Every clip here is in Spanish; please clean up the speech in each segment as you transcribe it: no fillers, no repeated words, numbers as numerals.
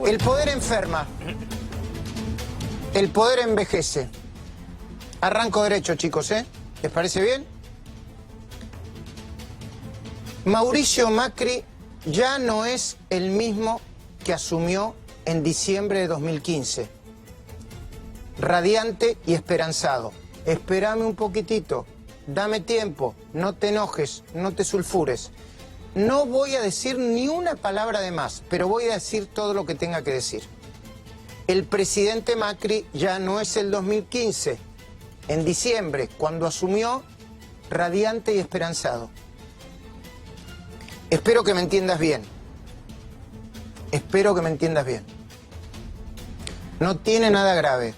El poder enferma. El poder envejece. Arranco derecho, chicos, ¿eh? ¿Les parece bien? Mauricio Macri ya no es el mismo que asumió en diciembre de 2015. Radiante y esperanzado. Espérame un poquitito, dame tiempo, no te enojes, no te sulfures. No voy a decir ni una palabra de más, pero voy a decir todo lo que tenga que decir. El presidente Macri ya no es el 2015, en diciembre, cuando asumió, radiante y esperanzado. Espero que me entiendas bien. Espero que me entiendas bien. No tiene nada grave.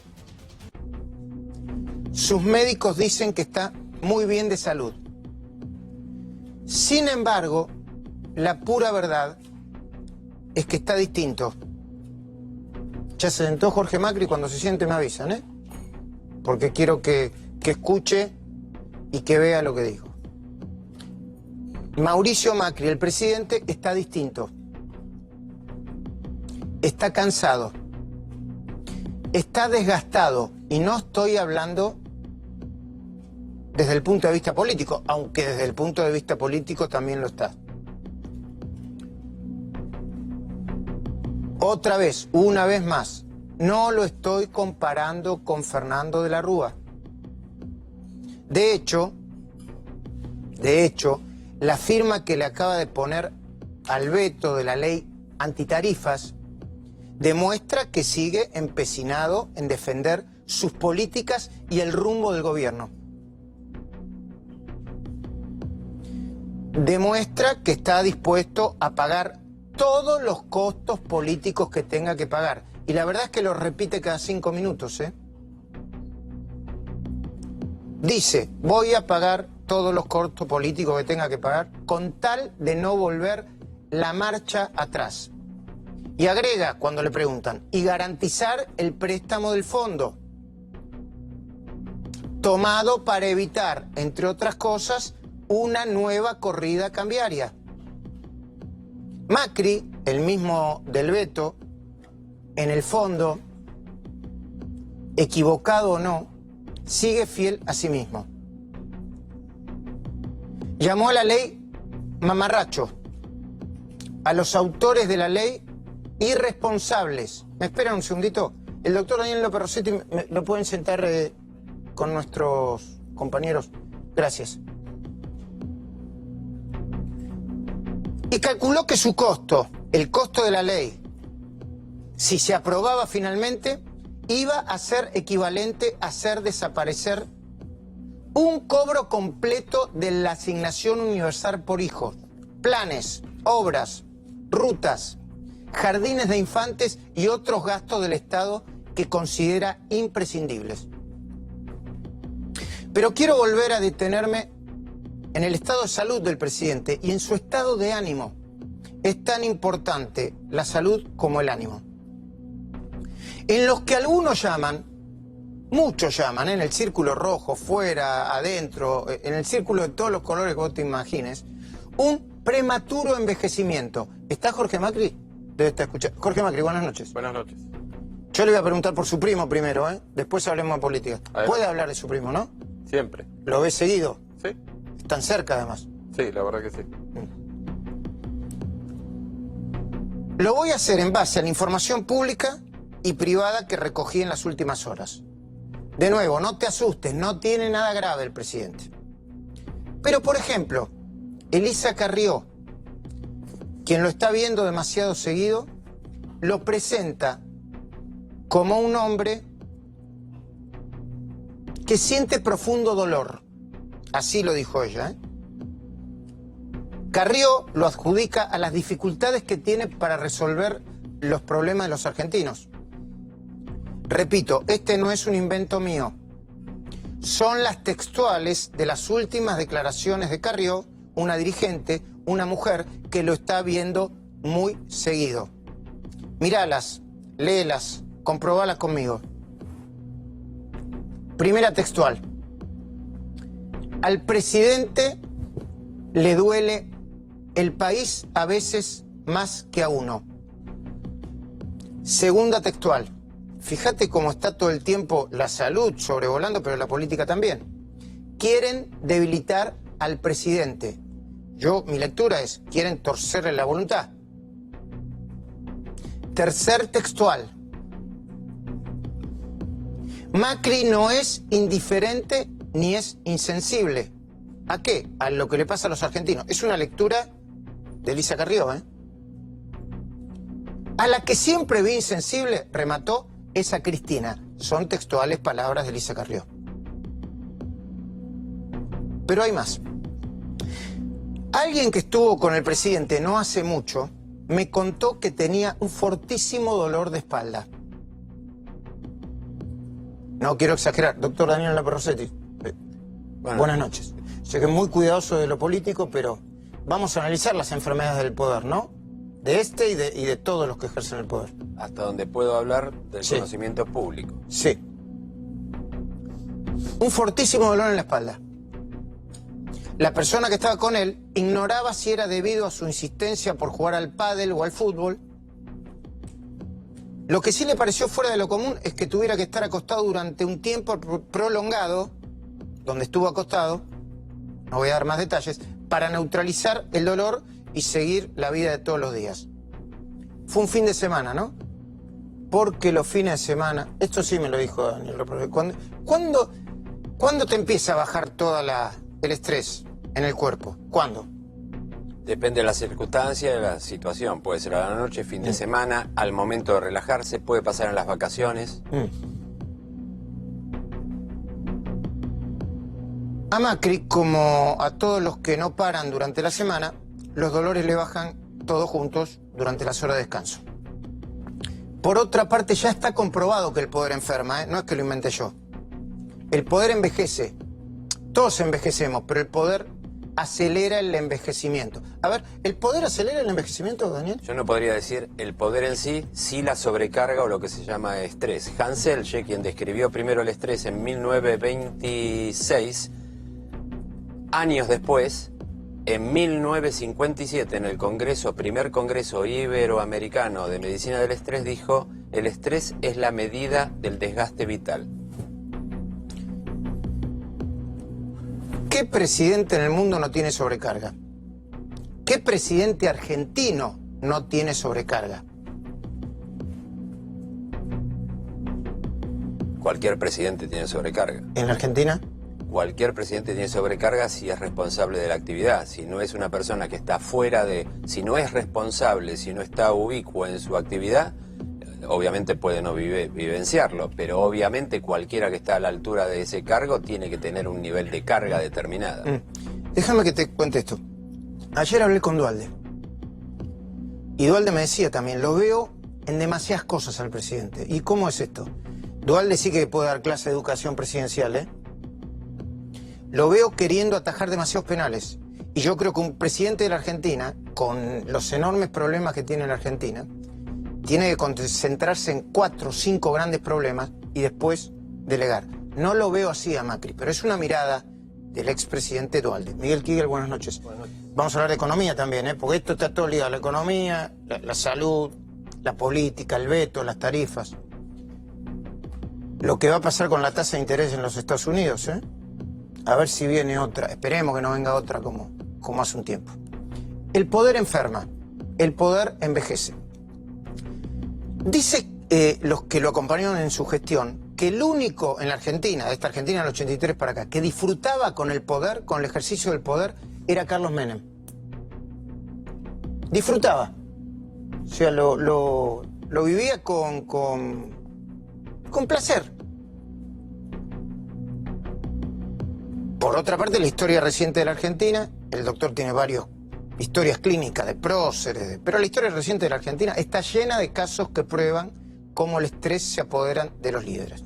Sus médicos dicen que está muy bien de salud. Sin embargo, la pura verdad es que está distinto. Ya se sentó Jorge Macri, cuando se siente me avisan, ¿eh? Porque quiero que escuche y que vea lo que dijo. Mauricio Macri, el presidente, está distinto. Está cansado. Está desgastado. Y no estoy hablando desde el punto de vista político, aunque desde el punto de vista político también lo está. Otra vez, una vez más, no lo estoy comparando con Fernando de la Rúa. De hecho, la firma que le acaba de poner al veto de la ley antitarifas demuestra que sigue empecinado en defender sus políticas y el rumbo del gobierno. Demuestra que está dispuesto a pagar todos los costos políticos que tenga que pagar. Y la verdad es que lo repite cada 5 minutos, ¿eh? Dice, voy a pagar todos los costos políticos que tenga que pagar con tal de no volver la marcha atrás. Y agrega, cuando le preguntan, y garantizar el préstamo del fondo, tomado para evitar, entre otras cosas, una nueva corrida cambiaria. Macri, el mismo del veto, en el fondo, equivocado o no, sigue fiel a sí mismo. Llamó a la ley mamarracho, a los autores de la ley irresponsables. ¿Me esperan un segundito? El doctor Daniel López Rossetti, ¿lo pueden sentar con nuestros compañeros? Gracias. Y calculó que su costo, el costo de la ley, si se aprobaba finalmente, iba a ser equivalente a hacer desaparecer un cobro completo de la asignación universal por hijo, planes, obras, rutas, jardines de infantes y otros gastos del Estado que considera imprescindibles. Pero quiero volver a detenerme en el estado de salud del presidente y en su estado de ánimo. Es tan importante la salud como el ánimo. En los que algunos llaman, muchos llaman, en el círculo rojo, fuera, adentro, en el círculo de todos los colores que vos te imagines, un prematuro envejecimiento. ¿Está Jorge Macri? Debe estar escuchando. Jorge Macri, buenas noches. Buenas noches. Yo le voy a preguntar por su primo primero, ¿eh? Después hablemos de política. Puede hablar de su primo, ¿no? Siempre. ¿Lo ves seguido? Sí. Están cerca, además. Sí, la verdad que sí. Lo voy a hacer en base a la información pública y privada que recogí en las últimas horas. De nuevo, no te asustes, no tiene nada grave el presidente. Pero, por ejemplo, Elisa Carrió, quien lo está viendo demasiado seguido, lo presenta como un hombre que siente profundo dolor. Así lo dijo ella, ¿eh? Carrió lo adjudica a las dificultades que tiene para resolver los problemas de los argentinos. Repito, este no es un invento mío. Son las textuales de las últimas declaraciones de Carrió, una dirigente, una mujer que lo está viendo muy seguido. Míralas, léelas, comprobalas conmigo. Primera textual. Al presidente le duele el país a veces más que a uno. Segunda textual. Fíjate cómo está todo el tiempo la salud sobrevolando, pero la política también. Quieren debilitar al presidente. Mi lectura es, quieren torcerle la voluntad. Tercer textual. Macri no es indiferente ni es insensible. ¿A qué? A lo que le pasa a los argentinos. Es una lectura de Elisa Carrió, ¿eh? A la que siempre vi insensible, remató, es a Cristina. Son textuales palabras de Elisa Carrió. Pero hay más. Alguien que estuvo con el presidente no hace mucho me contó que tenía un fortísimo dolor de espalda. No quiero exagerar. Doctor Daniel Laperrosetti, buenas noches. Sé que es muy cuidadoso de lo político, pero vamos a analizar las enfermedades del poder, ¿no? De este y de todos los que ejercen el poder. Hasta donde puedo hablar del conocimiento público. Sí. Un fortísimo dolor en la espalda. La persona que estaba con él ignoraba si era debido a su insistencia por jugar al pádel o al fútbol. Lo que sí le pareció fuera de lo común es que tuviera que estar acostado durante un tiempo prolongado, donde estuvo acostado, no voy a dar más detalles, para neutralizar el dolor y seguir la vida de todos los días. Fue un fin de semana, ¿no? Porque los fines de semana, esto sí me lo dijo Daniel, ¿cuándo te empieza a bajar todo el estrés en el cuerpo? ¿Cuándo? Depende de la circunstancia y de la situación. Puede ser a la noche, fin de semana, al momento de relajarse, puede pasar en las vacaciones. A Macri, como a todos los que no paran durante la semana, los dolores le bajan todos juntos durante las horas de descanso. Por otra parte, ya está comprobado que el poder enferma, ¿eh? No es que lo inventé yo. El poder envejece. Todos envejecemos, pero el poder acelera el envejecimiento. A ver, ¿el poder acelera el envejecimiento, Daniel? Yo no podría decir el poder en sí, sí la sobrecarga o lo que se llama estrés. Hans Selye, quien describió primero el estrés en 1926, años después, en 1957, en el primer Congreso Iberoamericano de Medicina del Estrés, dijo: el estrés es la medida del desgaste vital. ¿Qué presidente en el mundo no tiene sobrecarga? ¿Qué presidente argentino no tiene sobrecarga? Cualquier presidente tiene sobrecarga. ¿En la Argentina? Cualquier presidente tiene sobrecarga si es responsable de la actividad. Si no es una persona que está fuera si no es responsable, si no está ubicuo en su actividad, obviamente puede no vivenciarlo, pero obviamente cualquiera que está a la altura de ese cargo tiene que tener un nivel de carga determinada. Déjame que te cuente esto. Ayer hablé con Duhalde. Y Duhalde me decía también, lo veo en demasiadas cosas al presidente. ¿Y cómo es esto? Duhalde sí que puede dar clase de educación presidencial, ¿eh? Lo veo queriendo atajar demasiados penales. Y yo creo que un presidente de la Argentina, con los enormes problemas que tiene la Argentina, tiene que concentrarse en 4 o 5 grandes problemas y después delegar. No lo veo así a Macri, pero es una mirada del expresidente Duhalde. Miguel Kigel, buenas noches. Buenas noches. Vamos a hablar de economía también, ¿eh? Porque esto está todo ligado a la economía, la salud, la política, el veto, las tarifas. Lo que va a pasar con la tasa de interés en los Estados Unidos, ¿eh? A ver si viene otra. Esperemos que no venga otra como hace un tiempo. El poder enferma, el poder envejece. Dice los que lo acompañaron en su gestión que el único en la Argentina, de esta Argentina del 83 para acá, que disfrutaba con el poder, con el ejercicio del poder, era Carlos Menem. Disfrutaba. O sea, lo vivía con placer. Por otra parte, la historia reciente de la Argentina, el doctor tiene varias historias clínicas de próceres, pero la historia reciente de la Argentina está llena de casos que prueban cómo el estrés se apodera de los líderes.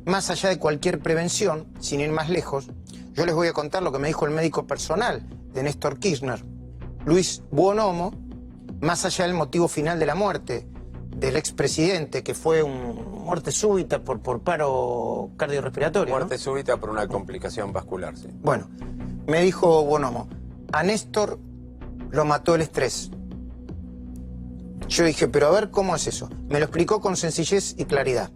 Más allá de cualquier prevención, sin ir más lejos, yo les voy a contar lo que me dijo el médico personal de Néstor Kirchner, Luis Buonomo, más allá del motivo final de la muerte del expresidente, que fue una muerte súbita por paro cardiorrespiratorio. Muerte súbita por una complicación vascular, sí. Bueno, me dijo Buonomo, a Néstor lo mató el estrés. Yo dije, pero a ver, ¿cómo es eso? Me lo explicó con sencillez y claridad.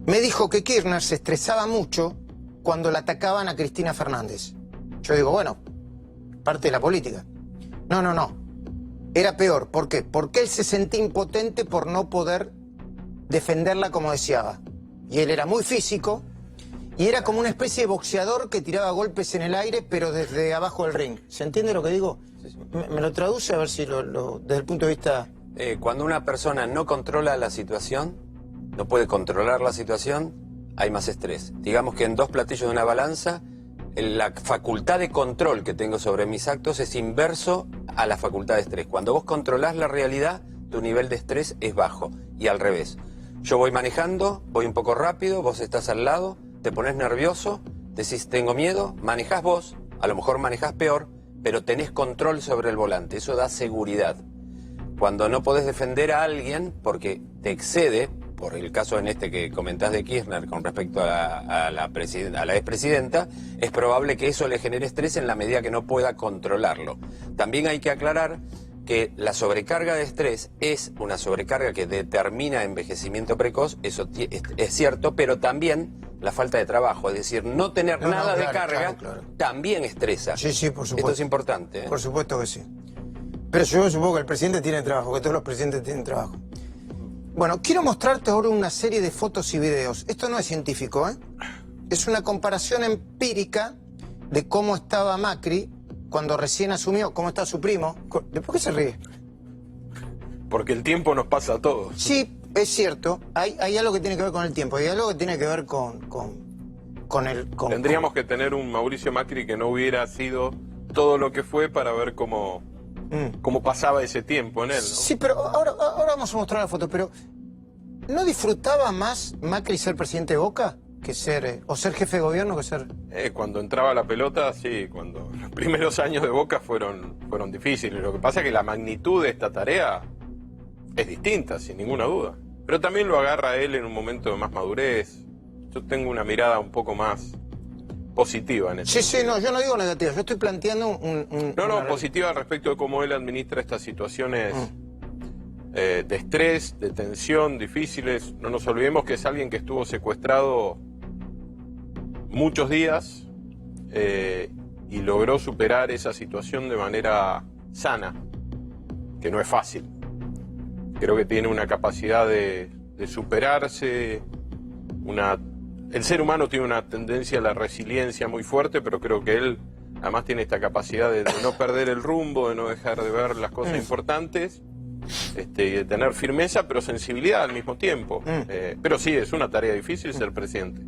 Me dijo que Kirchner se estresaba mucho cuando la atacaban a Cristina Fernández. Yo digo, bueno, parte de la política. No. Era peor. ¿Por qué? Porque él se sentía impotente por no poder defenderla como deseaba. Y él era muy físico y era como una especie de boxeador que tiraba golpes en el aire, pero desde abajo del ring. ¿Se entiende lo que digo? Sí. ¿Me lo traduce? A ver si desde el punto de vista... Cuando una persona no controla la situación, no puede controlar la situación, hay más estrés. Digamos que en dos platillos de una balanza, la facultad de control que tengo sobre mis actos es inverso a la facultad de estrés. Cuando vos controlás la realidad, tu nivel de estrés es bajo. Y al revés. Yo voy manejando, voy un poco rápido, vos estás al lado, te pones nervioso, decís tengo miedo, manejás vos, a lo mejor manejás peor, pero tenés control sobre el volante. Eso da seguridad. Cuando no podés defender a alguien porque te excede, por el caso en este que comentás de Kirchner con respecto a la expresidenta, es probable que eso le genere estrés en la medida que no pueda controlarlo. También hay que aclarar que la sobrecarga de estrés es una sobrecarga que determina envejecimiento precoz, eso es cierto, pero también la falta de trabajo, es decir, no tener nada de carga también estresa. Sí, por supuesto. Esto es importante, ¿eh? Por supuesto que sí. Pero yo supongo que el presidente tiene trabajo, que todos los presidentes tienen trabajo. Bueno, quiero mostrarte ahora una serie de fotos y videos. Esto no es científico, ¿eh? Es una comparación empírica de cómo estaba Macri cuando recién asumió, cómo está su primo. ¿De por qué se ríe? Porque el tiempo nos pasa a todos. Sí, es cierto. Hay algo que tiene que ver con el tiempo. Hay algo que tiene que ver con el... Tendríamos que tener un Mauricio Macri que no hubiera sido todo lo que fue para ver cómo pasaba ese tiempo en él, ¿no? Sí, pero ahora vamos a mostrar la foto, pero ¿no disfrutaba más Macri ser presidente de Boca que ser, o ser jefe de gobierno que ser...? Cuando entraba la pelota, sí, cuando los primeros años de Boca fueron difíciles. Lo que pasa es que la magnitud de esta tarea es distinta, sin ninguna duda. Pero también lo agarra a él en un momento de más madurez. Yo tengo una mirada un poco más positiva en eso. Sí, no, yo no digo negativa, yo estoy planteando positiva respecto de cómo él administra estas situaciones de estrés, de tensión, difíciles. No nos olvidemos que es alguien que estuvo secuestrado muchos días y logró superar esa situación de manera sana, que no es fácil. Creo que tiene una capacidad de superarse, el ser humano tiene una tendencia a la resiliencia muy fuerte, pero creo que él además tiene esta capacidad de no perder el rumbo, de no dejar de ver las cosas importantes, y de tener firmeza, pero sensibilidad al mismo tiempo. Pero sí, es una tarea difícil ser presidente.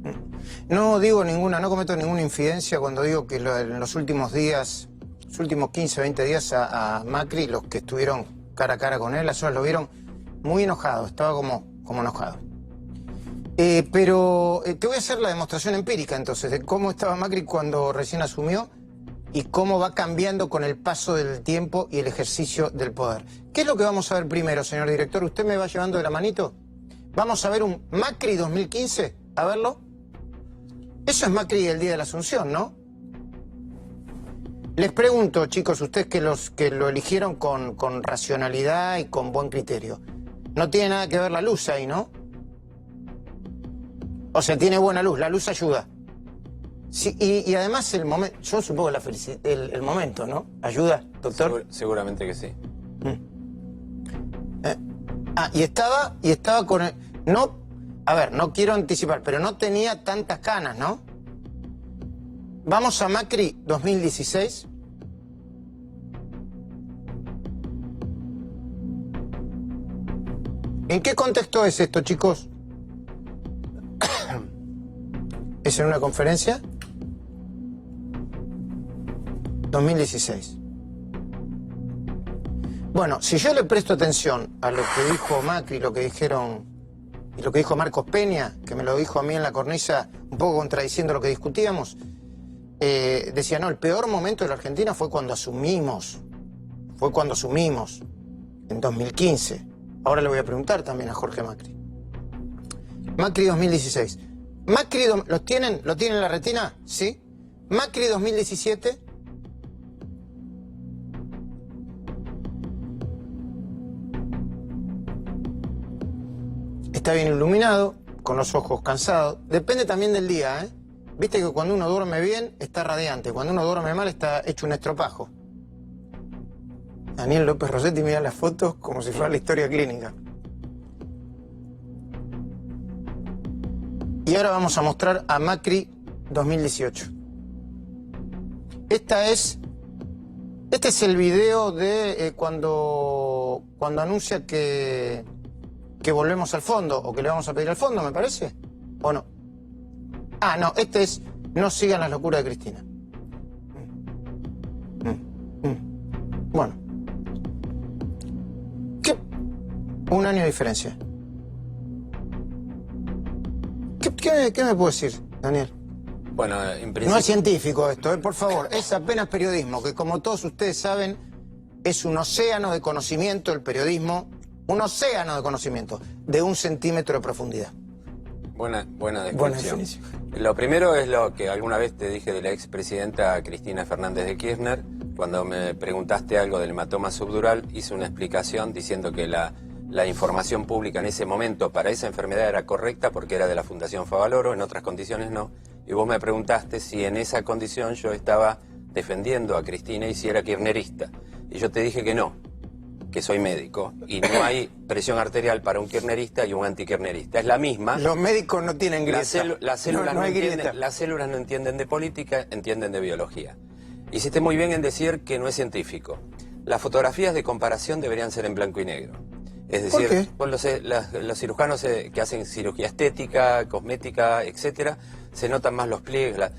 No digo no cometo ninguna infidencia cuando digo que en los últimos días, los últimos 15, 20 días a Macri, los que estuvieron cara a cara con él, lo vieron muy enojado, estaba como enojado. Pero te voy a hacer la demostración empírica entonces de cómo estaba Macri cuando recién asumió y cómo va cambiando con el paso del tiempo y el ejercicio del poder. ¿Qué es lo que vamos a ver primero, señor director? ¿Usted me va llevando de la manito? Vamos a ver un Macri 2015, a verlo. Eso es Macri el día de la Asunción, ¿no? Les pregunto, chicos, ustedes que lo eligieron con racionalidad y con buen criterio. No tiene nada que ver la luz ahí, ¿no? O sea, tiene buena luz, la luz ayuda. Sí, y además el momento, yo supongo el momento, ¿no? ¿Ayuda, doctor? Seguramente que sí. Y estaba con el... No, a ver, no quiero anticipar, pero no tenía tantas canas, ¿no? Vamos a Macri 2016. ¿En qué contexto es esto, chicos? ¿Es en una conferencia? 2016. Bueno, si yo le presto atención a lo que dijo Macri, lo que dijeron y lo que dijo Marcos Peña, que me lo dijo a mí en la cornisa, un poco contradiciendo lo que discutíamos, decía, no, el peor momento de la Argentina fue cuando asumimos, en 2015. Ahora le voy a preguntar también a Jorge Macri. Macri 2016. Macri, ¿lo tienen en la retina? Sí. Macri 2017. Está bien iluminado, con los ojos cansados. Depende también del día, ¿eh? Viste que cuando uno duerme bien, está radiante. Cuando uno duerme mal, está hecho un estropajo. Daniel López Rossetti mira las fotos como si fuera la historia clínica. Y ahora vamos a mostrar a Macri 2018. Este es el video de cuando anuncia que volvemos al fondo, o que le vamos a pedir al fondo, me parece, ¿o no? Ah, no, este es No sigan las locuras de Cristina. Bueno. ¿Qué? Un año de diferencia. ¿Qué me puedo decir, Daniel? Bueno, en principio... No es científico esto, por favor. Es apenas periodismo, que como todos ustedes saben, es un océano de conocimiento, el periodismo, un océano de conocimiento, de 1 centímetro de profundidad. Buena descripción. Buena definición. Lo primero es lo que alguna vez te dije de la expresidenta Cristina Fernández de Kirchner. Cuando me preguntaste algo del hematoma subdural, hice una explicación diciendo que la información pública en ese momento para esa enfermedad era correcta porque era de la Fundación Favaloro, en otras condiciones no. Y vos me preguntaste si en esa condición yo estaba defendiendo a Cristina y si era kirchnerista. Y yo te dije que no, que soy médico y no hay presión arterial para un kirchnerista y un antikirchnerista. Es la misma. Los médicos no tienen grieta. Las células no entienden de política, entienden de biología. Hiciste muy bien en decir que no es científico. Las fotografías de comparación deberían ser en blanco y negro. Es decir, pues los cirujanos que hacen cirugía estética, cosmética, etcétera, se notan más los pliegues.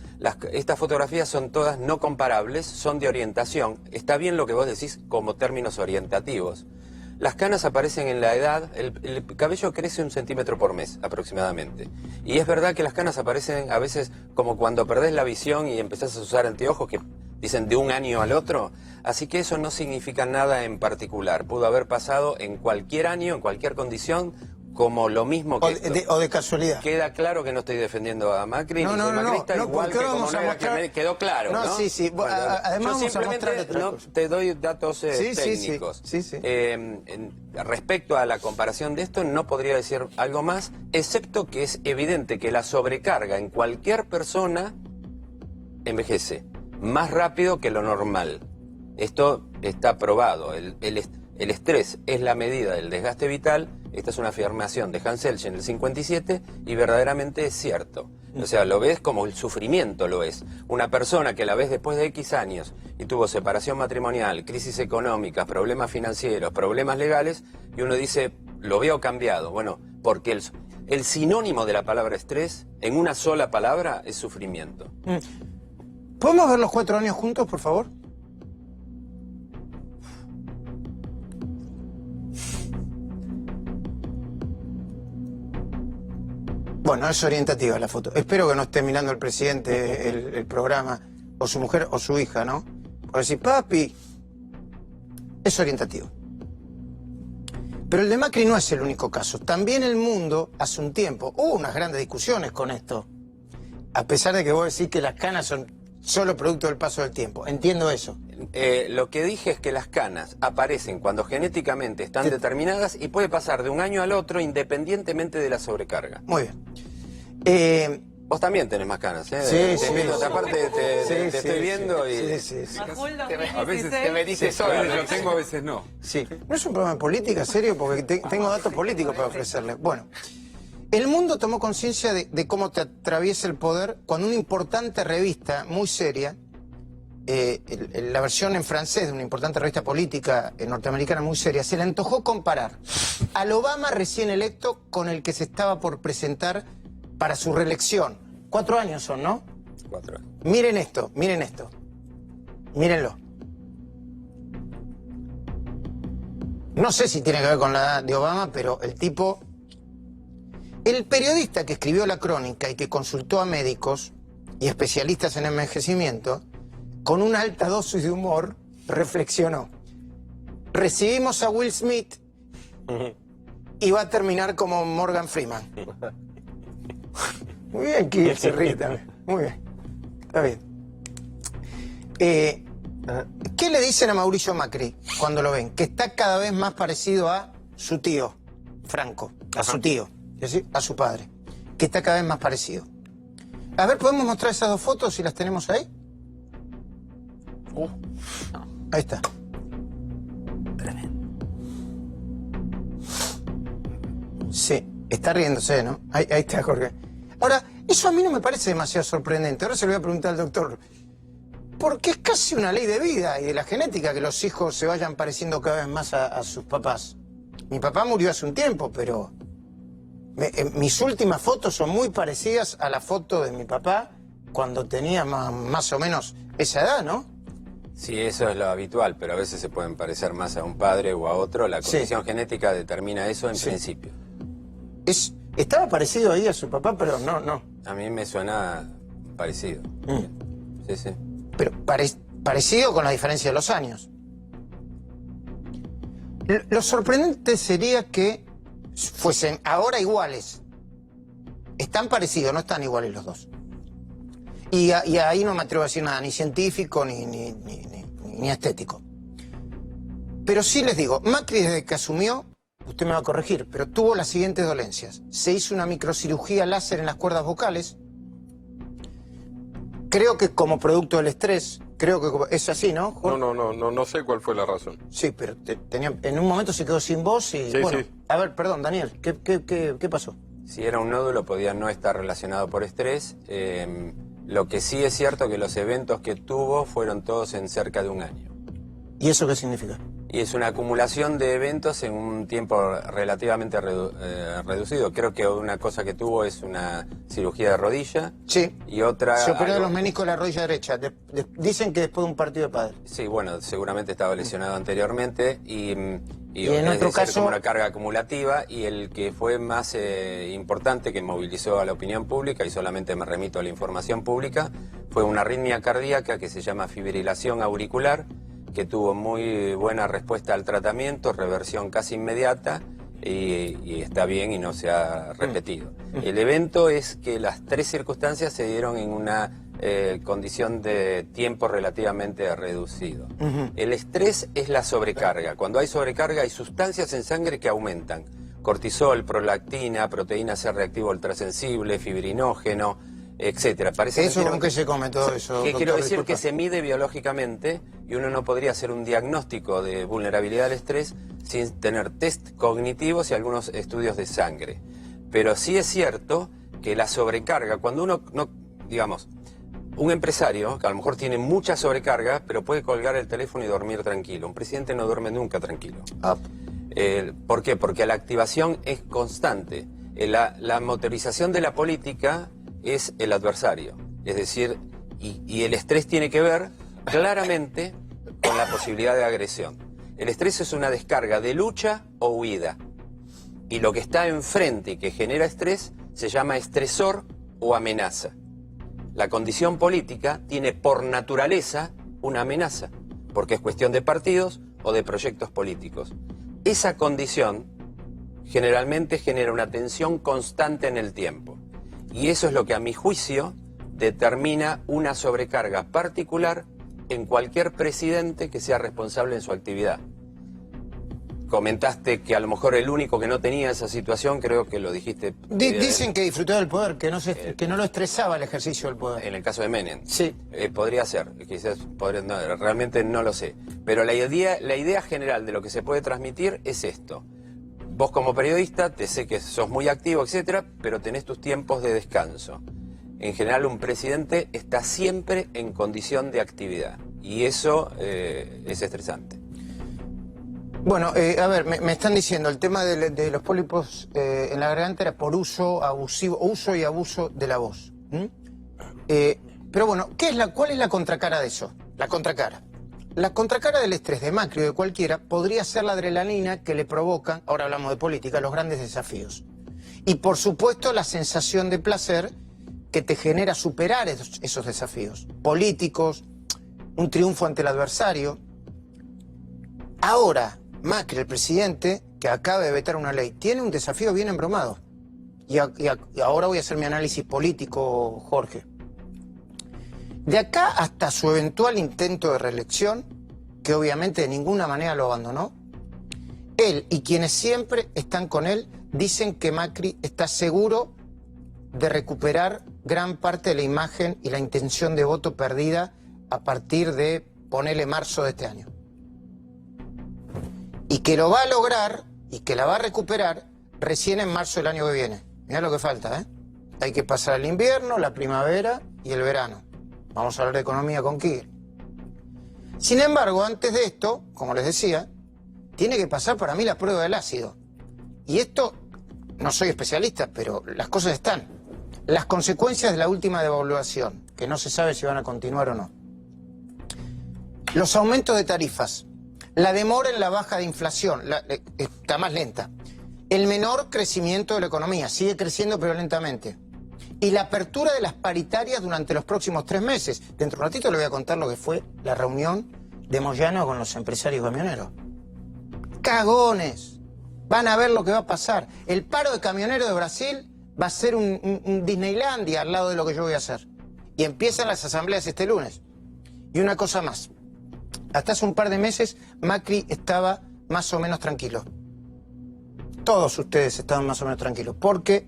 Estas fotografías son todas no comparables, son de orientación. Está bien lo que vos decís como términos orientativos. Las canas aparecen en la edad, el cabello crece 1 centímetro por mes aproximadamente. Y es verdad que las canas aparecen a veces como cuando perdés la visión y empezás a usar anteojos que dicen de un año al otro. Así que eso no significa nada en particular. Pudo haber pasado en cualquier año, en cualquier condición, como lo mismo que o de casualidad. Queda claro que no estoy defendiendo a Macri, ni soy macrista, igual que como no era que quedó claro, ¿no? Sí. Bueno, además yo simplemente te doy datos técnicos. Sí. Respecto a la comparación de esto, no podría decir algo más, excepto que es evidente que la sobrecarga en cualquier persona envejece más rápido que lo normal. Esto está probado. El estrés es la medida del desgaste vital. Esta es una afirmación de Hans Selye en el 57 y verdaderamente es cierto. O sea, lo ves como el sufrimiento lo es. Una persona que la ves después de X años y tuvo separación matrimonial, crisis económica, problemas financieros, problemas legales, y uno dice, lo veo cambiado. Bueno, porque el sinónimo de la palabra estrés en una sola palabra es sufrimiento. ¿Podemos ver los 4 años juntos, por favor? Bueno, es orientativa la foto. Espero que no esté mirando el presidente el programa, o su mujer o su hija, ¿no? Por decir, papi, es orientativo. Pero el de Macri no es el único caso. También el mundo, hace un tiempo, hubo unas grandes discusiones con esto. A pesar de que vos decís que las canas son solo producto del paso del tiempo. Entiendo eso. Lo que dije es que las canas aparecen cuando genéticamente están determinadas y puede pasar de un año al otro independientemente de la sobrecarga. Muy bien. Vos también tenés más canas, ¿eh? Sí. Aparte te estoy viendo y... Sí. A veces te me dices solo. Yo tengo, a veces no. Sí. No es un programa de política, serio, porque tengo datos políticos para ofrecerle. Bueno. El mundo tomó conciencia de cómo te atraviesa el poder cuando una importante revista, muy seria, la versión en francés de una importante revista política norteamericana muy seria, se le antojó comparar al Obama recién electo con el que se estaba por presentar para su reelección. 4 años son, ¿no? 4 años. Miren esto. Mírenlo. No sé si tiene que ver con la edad de Obama, pero el tipo... El periodista que escribió la crónica y que consultó a médicos y especialistas en envejecimiento, con una alta dosis de humor, reflexionó. Recibimos a Will Smith y va a terminar como Morgan Freeman. Muy bien, Kiel se ríe también. Muy bien. Está bien. ¿Qué le dicen a Mauricio Macri cuando lo ven? Que está cada vez más parecido a su tío, Franco, a su tío. es decir, a su padre, que está cada vez más parecido. A ver, ¿podemos mostrar esas dos fotos si las tenemos ahí? Ahí está. Sí, está riéndose, ¿no? Ahí está Jorge. Ahora, eso a mí no me parece demasiado sorprendente. Ahora se lo voy a preguntar al doctor. Porque es casi una ley de vida y de la genética que los hijos se vayan pareciendo cada vez más a sus papás. Mi papá murió hace un tiempo, pero mis últimas fotos son muy parecidas a la foto de mi papá cuando tenía más o menos esa edad, ¿no? Sí, eso es lo habitual, pero a veces se pueden parecer más a un padre o a otro. La condición genética determina eso en principio. Estaba parecido ahí a su papá, pero no. A mí me suena parecido. Sí, sí. Pero parecido con la diferencia de los años. Lo sorprendente sería que fuesen ahora iguales. Están parecidos, no están iguales los dos. Y ahí no me atrevo a decir nada, ni científico, ni estético. Pero sí les digo, Macri desde que asumió, usted me va a corregir, pero tuvo las siguientes dolencias. Se hizo una microcirugía láser en las cuerdas vocales. Creo que como producto del estrés, creo que es así, ¿no, Jorge? No sé cuál fue la razón. Sí, pero en un momento se quedó sin voz y... Sí, bueno, sí. A ver, perdón, Daniel, ¿qué pasó? Si era un nódulo podía no estar relacionado por estrés. Lo que sí es cierto que los eventos que tuvo fueron todos en cerca de un año. ¿Y eso qué significa? Y es una acumulación de eventos en un tiempo relativamente reducido. Creo que una cosa que tuvo es una cirugía de rodilla. Sí. Y otra... Se operó de los meniscos de la rodilla derecha. Dicen que después de un partido de pádel. Sí, bueno, seguramente estaba lesionado anteriormente y en otro caso como una carga acumulativa, y el que fue más importante, que movilizó a la opinión pública, y solamente me remito a la información pública, fue una arritmia cardíaca que se llama fibrilación auricular, que tuvo muy buena respuesta al tratamiento, reversión casi inmediata, y está bien y no se ha repetido. El evento es que las tres circunstancias se dieron en una condición de tiempo relativamente reducido. El estrés es la sobrecarga. Cuando hay sobrecarga hay sustancias en sangre que aumentan. Cortisol, prolactina, proteína C reactivo ultrasensible, fibrinógeno, etcétera. ¿Eso con qué se come todo eso? Que doctor? quiero decir Disculpa. que se mide biológicamente y uno no podría hacer un diagnóstico de vulnerabilidad al estrés sin tener test cognitivos y algunos estudios de sangre. Pero sí es cierto que la sobrecarga, cuando uno digamos, un empresario que a lo mejor tiene mucha sobrecarga, pero puede colgar el teléfono y dormir tranquilo. Un presidente no duerme nunca tranquilo. ¿Por qué? Porque la activación es constante. La motorización de la política es el adversario. Es decir, y el estrés tiene que ver claramente con la posibilidad de agresión. El estrés es una descarga de lucha o huida. Y lo que está enfrente y que genera estrés se llama estresor o amenaza. La condición política tiene por naturaleza una amenaza, porque es cuestión de partidos o de proyectos políticos. Esa condición generalmente genera una tensión constante en el tiempo. Y eso es lo que, a mi juicio, determina una sobrecarga particular en cualquier presidente que sea responsable en su actividad. Comentaste que a lo mejor el único que no tenía esa situación, creo que lo dijiste. Dicen que disfrutaba del poder, que no lo estresaba el ejercicio del poder. En el caso de Menem. Sí. Podría ser, quizás realmente no lo sé. Pero la idea general de lo que se puede transmitir es esto. Vos como periodista, te sé que sos muy activo, etcétera, pero tenés tus tiempos de descanso. En general, un presidente está siempre en condición de actividad. Y eso es estresante. Bueno, a ver, me están diciendo, el tema de los pólipos en la garganta era por uso y abuso de la voz. Pero bueno, ¿cuál es la contracara de eso? La contracara. La contracara del estrés de Macri o de cualquiera podría ser la adrenalina que le provocan, ahora hablamos de política, los grandes desafíos. Y por supuesto la sensación de placer que te genera superar esos desafíos políticos, un triunfo ante el adversario. Ahora, Macri, el presidente, que acaba de vetar una ley, tiene un desafío bien embromado. Y ahora voy a hacer mi análisis político, Jorge. De acá hasta su eventual intento de reelección, que obviamente de ninguna manera lo abandonó, él y quienes siempre están con él dicen que Macri está seguro de recuperar gran parte de la imagen y la intención de voto perdida a partir de, ponele, marzo de este año. Y que lo va a lograr y que la va a recuperar recién en marzo del año que viene. Mirá lo que falta, ¿eh? Hay que pasar el invierno, la primavera y el verano. Vamos a hablar de economía con Kirchner. Sin embargo, antes de esto, como les decía, tiene que pasar para mí la prueba del ácido. Y esto, no soy especialista, pero las cosas están. Las consecuencias de la última devaluación, que no se sabe si van a continuar o no. Los aumentos de tarifas, la demora en la baja de inflación, está más lenta. El menor crecimiento de la economía, sigue creciendo pero lentamente. Y la apertura de las paritarias durante los próximos 3 meses. Dentro de un ratito le voy a contar lo que fue la reunión de Moyano con los empresarios camioneros. ¡Cagones! Van a ver lo que va a pasar. El paro de camioneros de Brasil va a ser un Disneylandia al lado de lo que yo voy a hacer. Y empiezan las asambleas este lunes. Y una cosa más. Hasta hace un par de meses Macri estaba más o menos tranquilo. Todos ustedes estaban más o menos tranquilos. Porque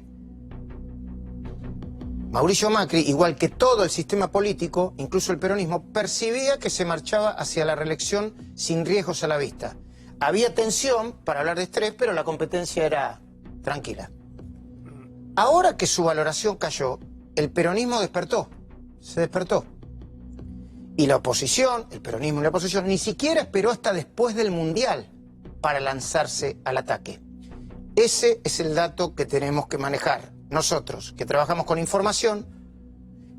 Mauricio Macri, igual que todo el sistema político, incluso el peronismo, percibía que se marchaba hacia la reelección sin riesgos a la vista. Había tensión para hablar de estrés, pero la competencia era tranquila. Ahora que su valoración cayó, el peronismo despertó, se despertó. Y la oposición, el peronismo y la oposición, ni siquiera esperó hasta después del Mundial para lanzarse al ataque. Ese es el dato que tenemos que manejar. Nosotros, que trabajamos con información,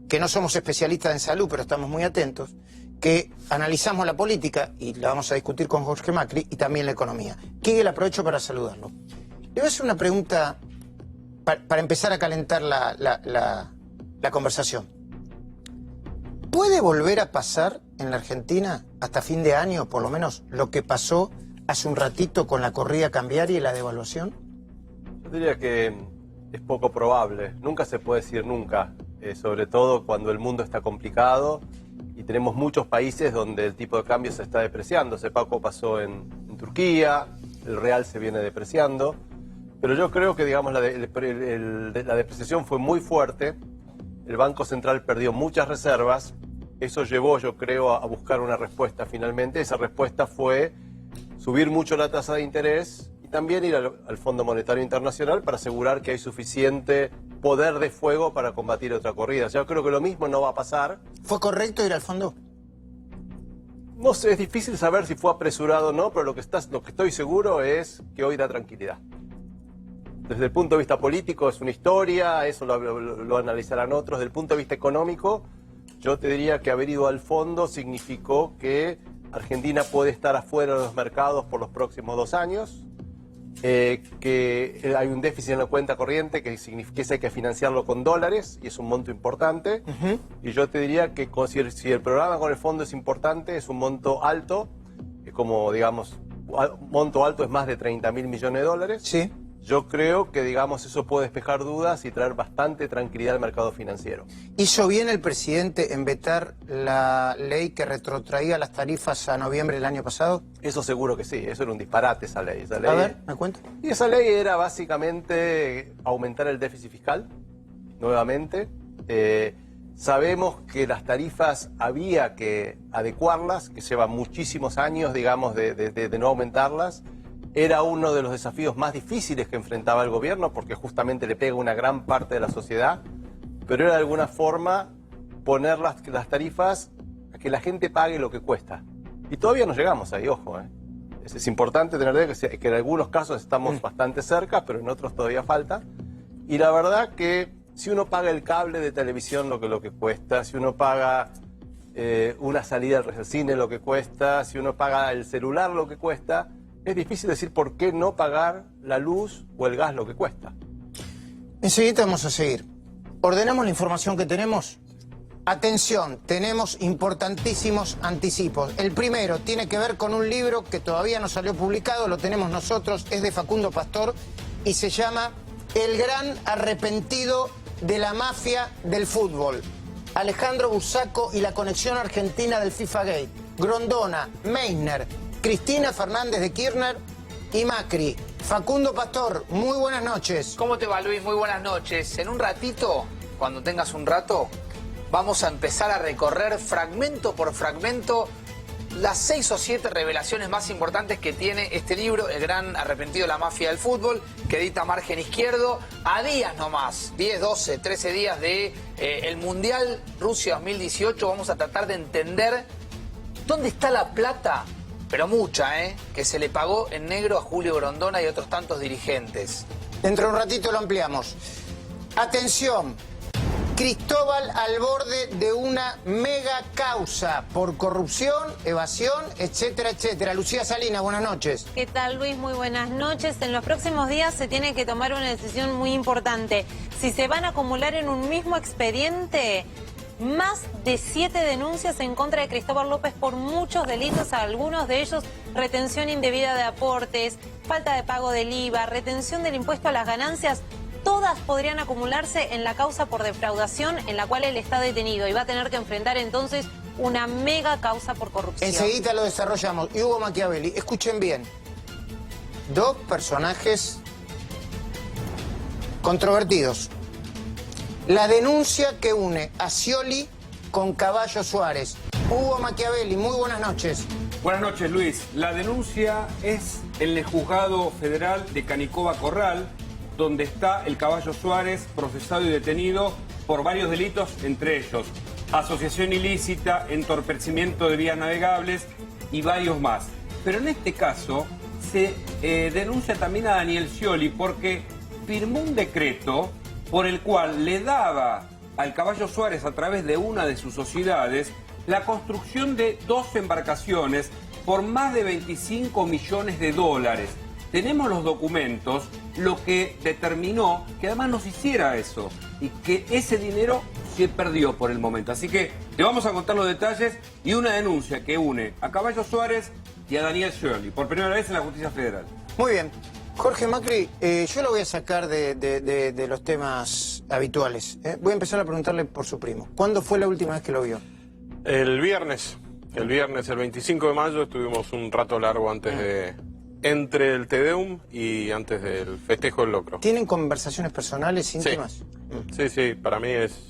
que no somos especialistas en salud, pero estamos muy atentos, que analizamos la política, y la vamos a discutir con Jorge Macri, y también la economía. Kigel, aprovecho para saludarlo. Le voy a hacer una pregunta para empezar a calentar la conversación. ¿Puede volver a pasar en la Argentina, hasta fin de año, por lo menos, lo que pasó hace un ratito con la corrida cambiaria y la devaluación? Yo diría que es poco probable. Nunca se puede decir nunca, sobre todo cuando el mundo está complicado y tenemos muchos países donde el tipo de cambio se está depreciando. Hace poco pasó en Turquía, el real se viene depreciando, pero yo creo que, digamos, la depreciación fue muy fuerte, el Banco Central perdió muchas reservas, eso llevó, yo creo, a buscar una respuesta finalmente. Esa respuesta fue subir mucho la tasa de interés y también ir al Fondo Monetario Internacional para asegurar que hay suficiente poder de fuego para combatir otra corrida. Yo creo que lo mismo no va a pasar. ¿Fue correcto ir al fondo? No sé, es difícil saber si fue apresurado o no, pero lo que estoy seguro es que hoy da tranquilidad. Desde el punto de vista político es una historia, eso lo analizarán otros. Desde el punto de vista económico, yo te diría que haber ido al fondo significó que Argentina puede estar afuera de los mercados por los próximos 2 años, que hay un déficit en la cuenta corriente que significa que hay que financiarlo con dólares y es un monto importante. Y yo te diría que si el programa con el fondo es importante, es un monto alto, como digamos, monto alto es más de 30.000 millones de dólares. Sí. Yo creo que, digamos, eso puede despejar dudas y traer bastante tranquilidad al mercado financiero. ¿Hizo bien el presidente en vetar la ley que retrotraía las tarifas a noviembre del año pasado? Eso seguro que sí, eso era un disparate esa ley. A ver, ¿me cuenta? Y esa ley era básicamente aumentar el déficit fiscal, nuevamente. Sabemos que las tarifas había que adecuarlas, que llevan muchísimos años, digamos, de no aumentarlas. Era uno de los desafíos más difíciles que enfrentaba el gobierno porque justamente le pega a una gran parte de la sociedad, pero era de alguna forma poner las tarifas a que la gente pague lo que cuesta. Y todavía no llegamos ahí, ojo. Es importante tener idea que en algunos casos estamos bastante cerca, pero en otros todavía falta. Y la verdad que si uno paga el cable de televisión lo que cuesta, si uno paga una salida al cine lo que cuesta, si uno paga el celular lo que cuesta, es difícil decir por qué no pagar la luz o el gas lo que cuesta. Enseguida vamos a seguir. Ordenamos la información que tenemos. Atención, tenemos importantísimos anticipos. El primero tiene que ver con un libro que todavía no salió publicado, lo tenemos nosotros, es de Facundo Pastor y se llama El gran arrepentido de la mafia del fútbol. Alejandro Busaco y la conexión argentina del FIFA Gate. Grondona, Meissner, Cristina Fernández de Kirchner y Macri. Facundo Pastor, muy buenas noches. ¿Cómo te va, Luis? Muy buenas noches. En un ratito, cuando tengas un rato, vamos a empezar a recorrer fragmento por fragmento las 6 o 7 revelaciones más importantes que tiene este libro, El Gran Arrepentido de la Mafia del Fútbol, que edita Margen Izquierdo, a días nomás, 10, 12, 13 días de el Mundial Rusia 2018. Vamos a tratar de entender dónde está la plata, pero mucha, que se le pagó en negro a Julio Grondona y otros tantos dirigentes. Dentro de un ratito lo ampliamos. Atención, Cristóbal al borde de una mega causa por corrupción, evasión, etcétera, etcétera. Lucía Salinas, buenas noches. ¿Qué tal, Luis? Muy buenas noches. En los próximos días se tiene que tomar una decisión muy importante. Si se van a acumular en un mismo expediente más de 7 denuncias en contra de Cristóbal López por muchos delitos, algunos de ellos retención indebida de aportes, falta de pago del IVA, retención del impuesto a las ganancias. Todas podrían acumularse en la causa por defraudación en la cual él está detenido y va a tener que enfrentar entonces una mega causa por corrupción. Enseguida lo desarrollamos. Y Hugo Machiavelli, escuchen bien. 2 personajes controvertidos. La denuncia que une a Scioli con Caballo Suárez. Hugo Machiavelli, muy buenas noches. Buenas noches, Luis. La denuncia es en el Juzgado Federal de Canicova Corral, donde está el Caballo Suárez procesado y detenido por varios delitos, entre ellos asociación ilícita, entorpecimiento de vías navegables y varios más. Pero en este caso se denuncia también a Daniel Scioli porque firmó un decreto por el cual le daba al Caballo Suárez, a través de una de sus sociedades, la construcción de 2 embarcaciones por más de 25 millones de dólares. Tenemos los documentos, lo que determinó que además no se hiciera eso y que ese dinero se perdió por el momento. Así que te vamos a contar los detalles y una denuncia que une a Caballo Suárez y a Daniel Scioli, por primera vez en la Justicia Federal. Muy bien. Jorge Macri, yo lo voy a sacar de los temas habituales. Voy a empezar a preguntarle por su primo. ¿Cuándo fue la última vez que lo vio? El viernes, el 25 de mayo, estuvimos un rato largo antes de... entre el Te Deum y antes del festejo del locro. ¿Tienen conversaciones personales, íntimas? Sí, sí, para mí es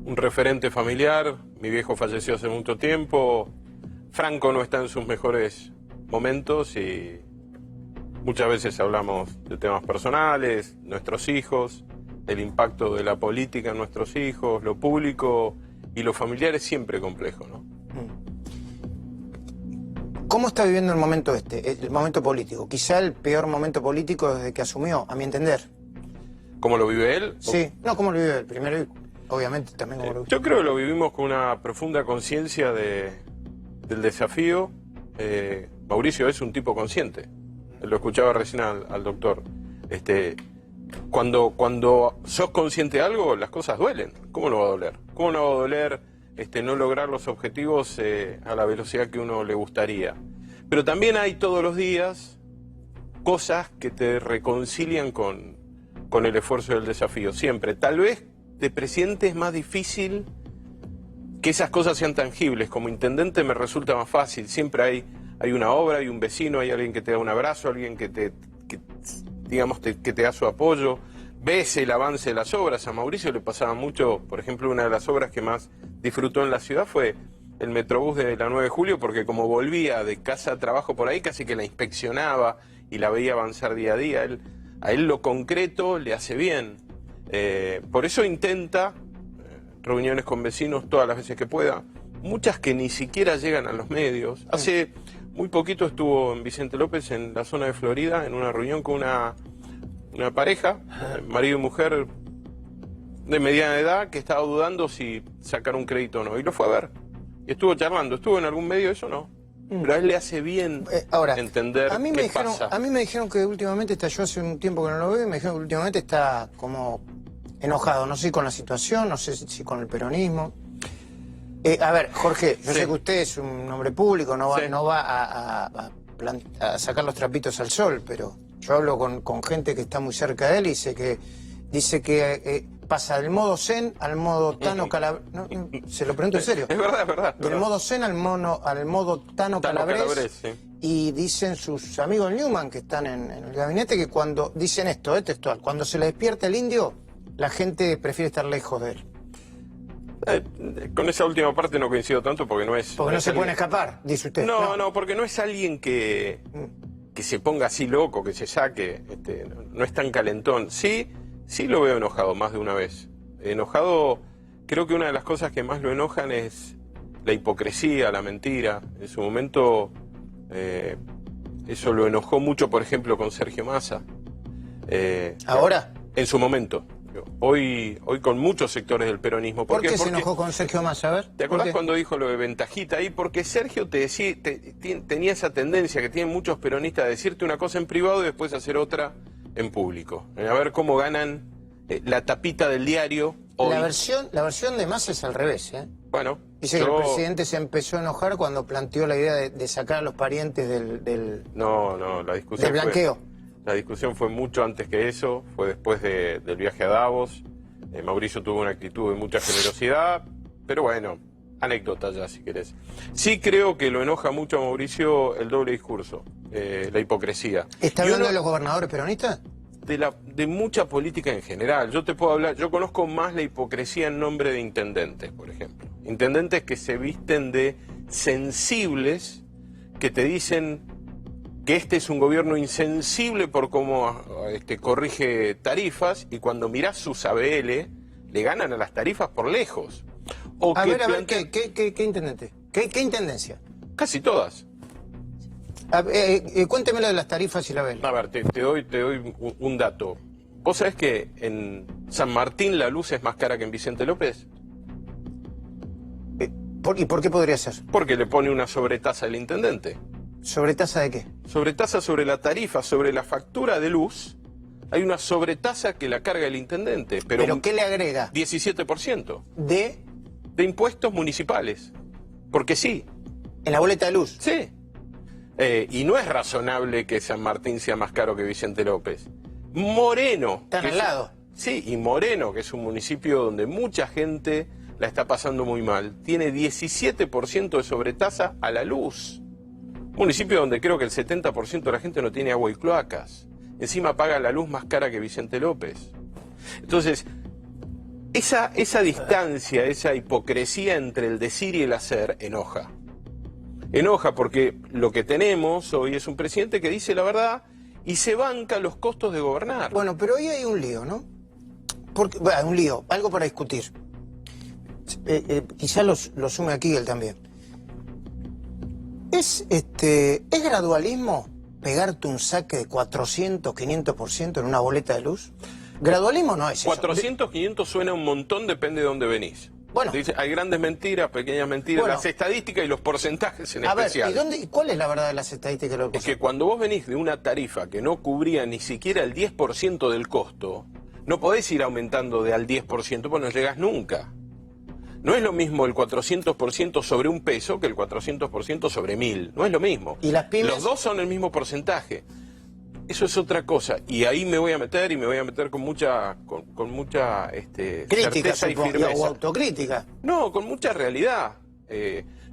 un referente familiar. Mi viejo falleció hace mucho tiempo. Franco no está en sus mejores momentos y muchas veces hablamos de temas personales, nuestros hijos, del impacto de la política en nuestros hijos, lo público y lo familiar es siempre complejo, ¿no? ¿Cómo está viviendo el momento el momento político? Quizá el peor momento político desde que asumió, a mi entender. ¿Cómo lo vive él? Sí, no, ¿cómo lo vive él? Primero, obviamente, también cómo lo vive. Yo creo que lo vivimos con una profunda conciencia del desafío. Mauricio es un tipo consciente. Lo escuchaba recién al doctor. Cuando sos consciente de algo, las cosas duelen. ¿Cómo no va a doler? ¿Cómo no va a doler no lograr los objetivos a la velocidad que uno le gustaría? Pero también hay todos los días cosas que te reconcilian con el esfuerzo del desafío. Siempre. Tal vez de presidente es más difícil que esas cosas sean tangibles. Como intendente me resulta más fácil. Siempre hay una obra, hay un vecino, hay alguien que te da un abrazo, alguien que te da su apoyo. Ves el avance de las obras. A Mauricio le pasaba mucho, por ejemplo, una de las obras que más disfrutó en la ciudad fue el Metrobús de la 9 de Julio, porque como volvía de casa a trabajo por ahí, casi que la inspeccionaba y la veía avanzar día a día. A él lo concreto le hace bien. Por eso intenta reuniones con vecinos todas las veces que pueda, muchas que ni siquiera llegan a los medios. Hace muy poquito estuvo en Vicente López, en la zona de Florida, en una reunión con una pareja, marido y mujer de mediana edad, que estaba dudando si sacar un crédito o no. Y lo fue a ver. Y estuvo charlando. ¿Estuvo en algún medio? Eso no. Pero a él le hace bien entender qué pasa. A mí me dijeron que últimamente está, yo hace un tiempo que no lo veo, y me dijeron que últimamente está como enojado. No sé si con la situación, no sé si con el peronismo. A ver, Jorge, yo sé que usted es un hombre público, no va a sacar los trapitos al sol, pero yo hablo con gente que está muy cerca de él y dice que pasa del modo zen al modo Tano Calabrés. Se lo pregunto en serio. Es verdad, es verdad. Del modo zen al modo Tano Calabrés. Sí. y dicen sus amigos Newman que están en el gabinete que cuando dicen esto, textual, cuando se le despierta el indio, la gente prefiere estar lejos de él. Con esa última parte no coincido tanto porque no es... Porque no se alguien... pueden escapar, dice usted. No, porque no es alguien que se ponga así loco, que se saque, no es tan calentón. Sí lo veo enojado más de una vez. Enojado, creo que una de las cosas que más lo enojan es la hipocresía, la mentira. En su momento eso lo enojó mucho, por ejemplo, con Sergio Massa. ¿Ahora? En su momento. Hoy con muchos sectores del peronismo. ¿Por qué se enojó con Sergio Massa? A ver, ¿te acordás cuando dijo lo de ventajita ahí? Porque Sergio tenía esa tendencia que tienen muchos peronistas de decirte una cosa en privado y después hacer otra en público. A ver cómo ganan la tapita del diario hoy. La versión de Massa es al revés, ¿eh? Bueno, dice que el presidente se empezó a enojar cuando planteó la idea de sacar a los parientes del la discusión del blanqueo. La discusión fue mucho antes que eso, fue después del viaje a Davos. Mauricio tuvo una actitud de mucha generosidad, pero bueno, anécdota ya si querés. Sí creo que lo enoja mucho a Mauricio el doble discurso, la hipocresía. ¿Está hablando de los gobernadores peronistas? De mucha política en general. Yo te puedo hablar, yo conozco más la hipocresía en nombre de intendentes, por ejemplo. Intendentes que se visten de sensibles, que te dicen que este es un gobierno insensible por cómo corrige tarifas, y cuando mirás sus ABL, le ganan a las tarifas por lejos. O a ver, ¿qué intendente? ¿Qué intendencia? Casi todas. Cuénteme lo de las tarifas y la ABL. A ver, te doy un dato. ¿Vos sabés que en San Martín la luz es más cara que en Vicente López? ¿Y por qué podría ser? Porque le pone una sobretasa al intendente. ¿Sobretasa de qué? Sobretasa sobre la tarifa, sobre la factura de luz. Hay una sobretasa que la carga el intendente. ¿Pero qué le agrega? 17%. ¿De impuestos municipales. Porque sí. ¿En la boleta de luz? Sí. Y no es razonable que San Martín sea más caro que Vicente López. Moreno. Están al lado. Sí, y Moreno, que es un municipio donde mucha gente la está pasando muy mal, tiene 17% de sobretasa a la luz. Municipio donde creo que el 70% de la gente no tiene agua y cloacas. Encima paga la luz más cara que Vicente López. Entonces, esa distancia, esa hipocresía entre el decir y el hacer enoja. Enoja porque lo que tenemos hoy es un presidente que dice la verdad y se banca los costos de gobernar. Bueno, pero hoy hay un lío, ¿no? Un lío, algo para discutir. Quizá lo sume aquí él también. ¿Es gradualismo pegarte un saque de 400, 500% en una boleta de luz? Gradualismo no es eso. 400, 500 suena un montón, depende de dónde venís. Bueno. Dice, hay grandes mentiras, pequeñas mentiras, Bueno, las estadísticas y los porcentajes en a especial. ver, ¿y cuál es la verdad de las estadísticas de los Es que cuando vos venís de una tarifa que no cubría ni siquiera el 10% del costo, no podés ir aumentando de al 10%, porque no llegás nunca. No es lo mismo el 400% sobre un peso que el 400% sobre 1000. No es lo mismo. ¿Y las pymes? Los dos son el mismo porcentaje. Eso es otra cosa. Y ahí me voy a meter con mucha crítica, certeza y firmeza. O autocrítica. No, con mucha realidad.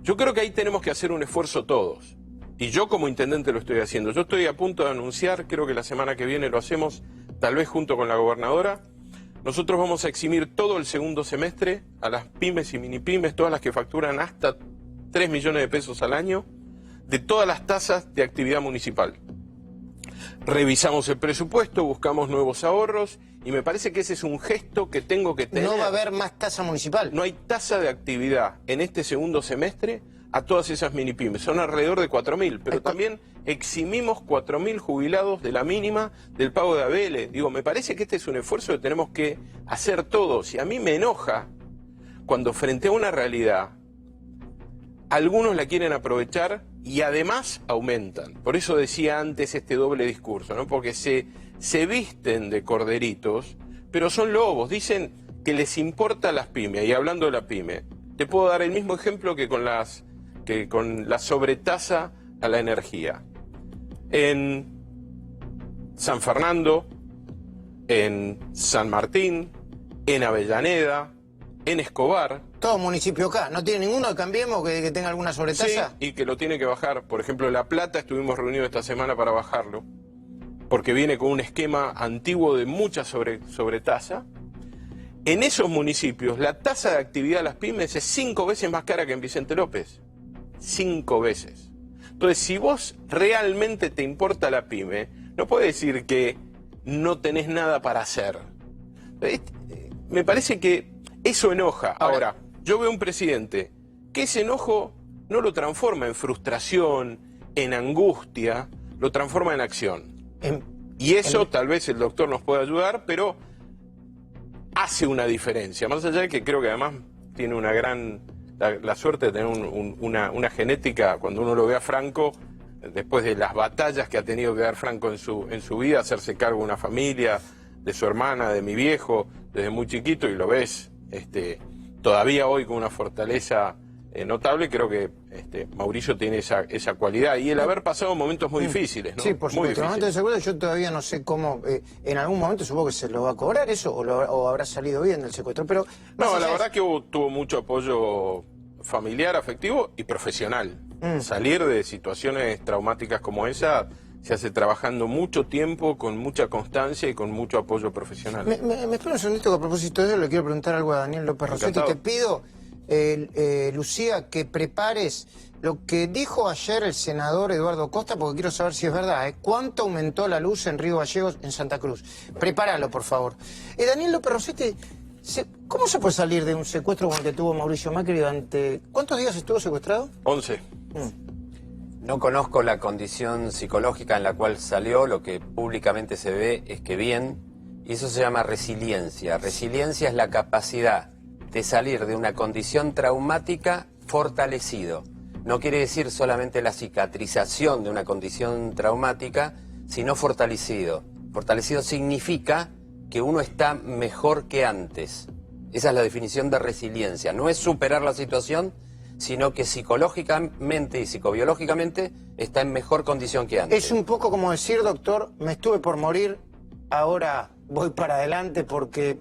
Yo creo que ahí tenemos que hacer un esfuerzo todos. Y yo como intendente lo estoy haciendo. Yo estoy a punto de anunciar, creo que la semana que viene lo hacemos, tal vez junto con la gobernadora. Nosotros vamos a eximir todo el segundo semestre a las pymes y mini pymes, todas las que facturan hasta 3 millones de pesos al año, de todas las tasas de actividad municipal. Revisamos el presupuesto, buscamos nuevos ahorros y me parece que ese es un gesto que tengo que tener. No va a haber más tasa municipal. No hay tasa de actividad en este segundo semestre a todas esas mini pymes. Son alrededor de 4.000, pero también eximimos 4.000 jubilados de la mínima del pago de ABL. Digo, me parece que este es un esfuerzo que tenemos que hacer todos. Y a mí me enoja cuando frente a una realidad algunos la quieren aprovechar y además aumentan. Por eso decía antes este doble discurso, ¿no? Porque se visten de corderitos, pero son lobos. Dicen que les importa las pymes. Y hablando de la pyme, te puedo dar el mismo ejemplo que con la sobretasa a la energía. En San Fernando, en San Martín, en Avellaneda, en Escobar. Todo municipio acá. ¿No tiene ninguno de Cambiemos que tenga alguna sobretasa? Sí, y que lo tiene que bajar. Por ejemplo, La Plata estuvimos reunidos esta semana para bajarlo, porque viene con un esquema antiguo de mucha sobretasa. En esos municipios, la tasa de actividad de las pymes es 5 veces más cara que en Vicente López. 5 veces. Entonces, si vos realmente te importa la pyme, no puedes decir que no tenés nada para hacer. Me parece que eso enoja. Ahora, yo veo un presidente que ese enojo no lo transforma en frustración, en angustia, lo transforma en acción. Y eso tal vez el doctor nos pueda ayudar, pero hace una diferencia. Más allá de que creo que además tiene una gran... La suerte de tener una genética, cuando uno lo ve a Franco, después de las batallas que ha tenido que dar Franco en su vida, hacerse cargo de una familia, de su hermana, de mi viejo, desde muy chiquito, y lo ves todavía hoy con una fortaleza notable. Creo que Mauricio tiene esa cualidad, y el haber pasado momentos muy difíciles, ¿no? Sí, por supuesto. En el momento de seguridad yo todavía no sé cómo, en algún momento supongo que se lo va a cobrar eso, o habrá salido bien del secuestro, pero... No, la verdad que tuvo mucho apoyo familiar, afectivo y profesional. Salir de situaciones traumáticas como esa se hace trabajando mucho tiempo, con mucha constancia y con mucho apoyo profesional. Me espero un segundito, que a propósito de eso le quiero preguntar algo a Daniel López Rossetti. Te pido, Lucía, que prepares lo que dijo ayer el senador Eduardo Costa, porque quiero saber si es verdad. ¿Cuánto aumentó la luz en Río Gallegos, en Santa Cruz? Prepáralo, por favor. Daniel López Rossetti, ¿cómo se puede salir de un secuestro como el que tuvo Mauricio Macri durante... ¿Cuántos días estuvo secuestrado? 11. No conozco la condición psicológica en la cual salió. Lo que públicamente se ve es que bien, y eso se llama resiliencia. Resiliencia es la capacidad de salir de una condición traumática fortalecido. No quiere decir solamente la cicatrización de una condición traumática, sino fortalecido. Fortalecido significa que uno está mejor que antes. Esa es la definición de resiliencia. No es superar la situación, sino que psicológicamente y psicobiológicamente está en mejor condición que antes. Es un poco como decir, doctor, me estuve por morir, ahora voy para adelante porque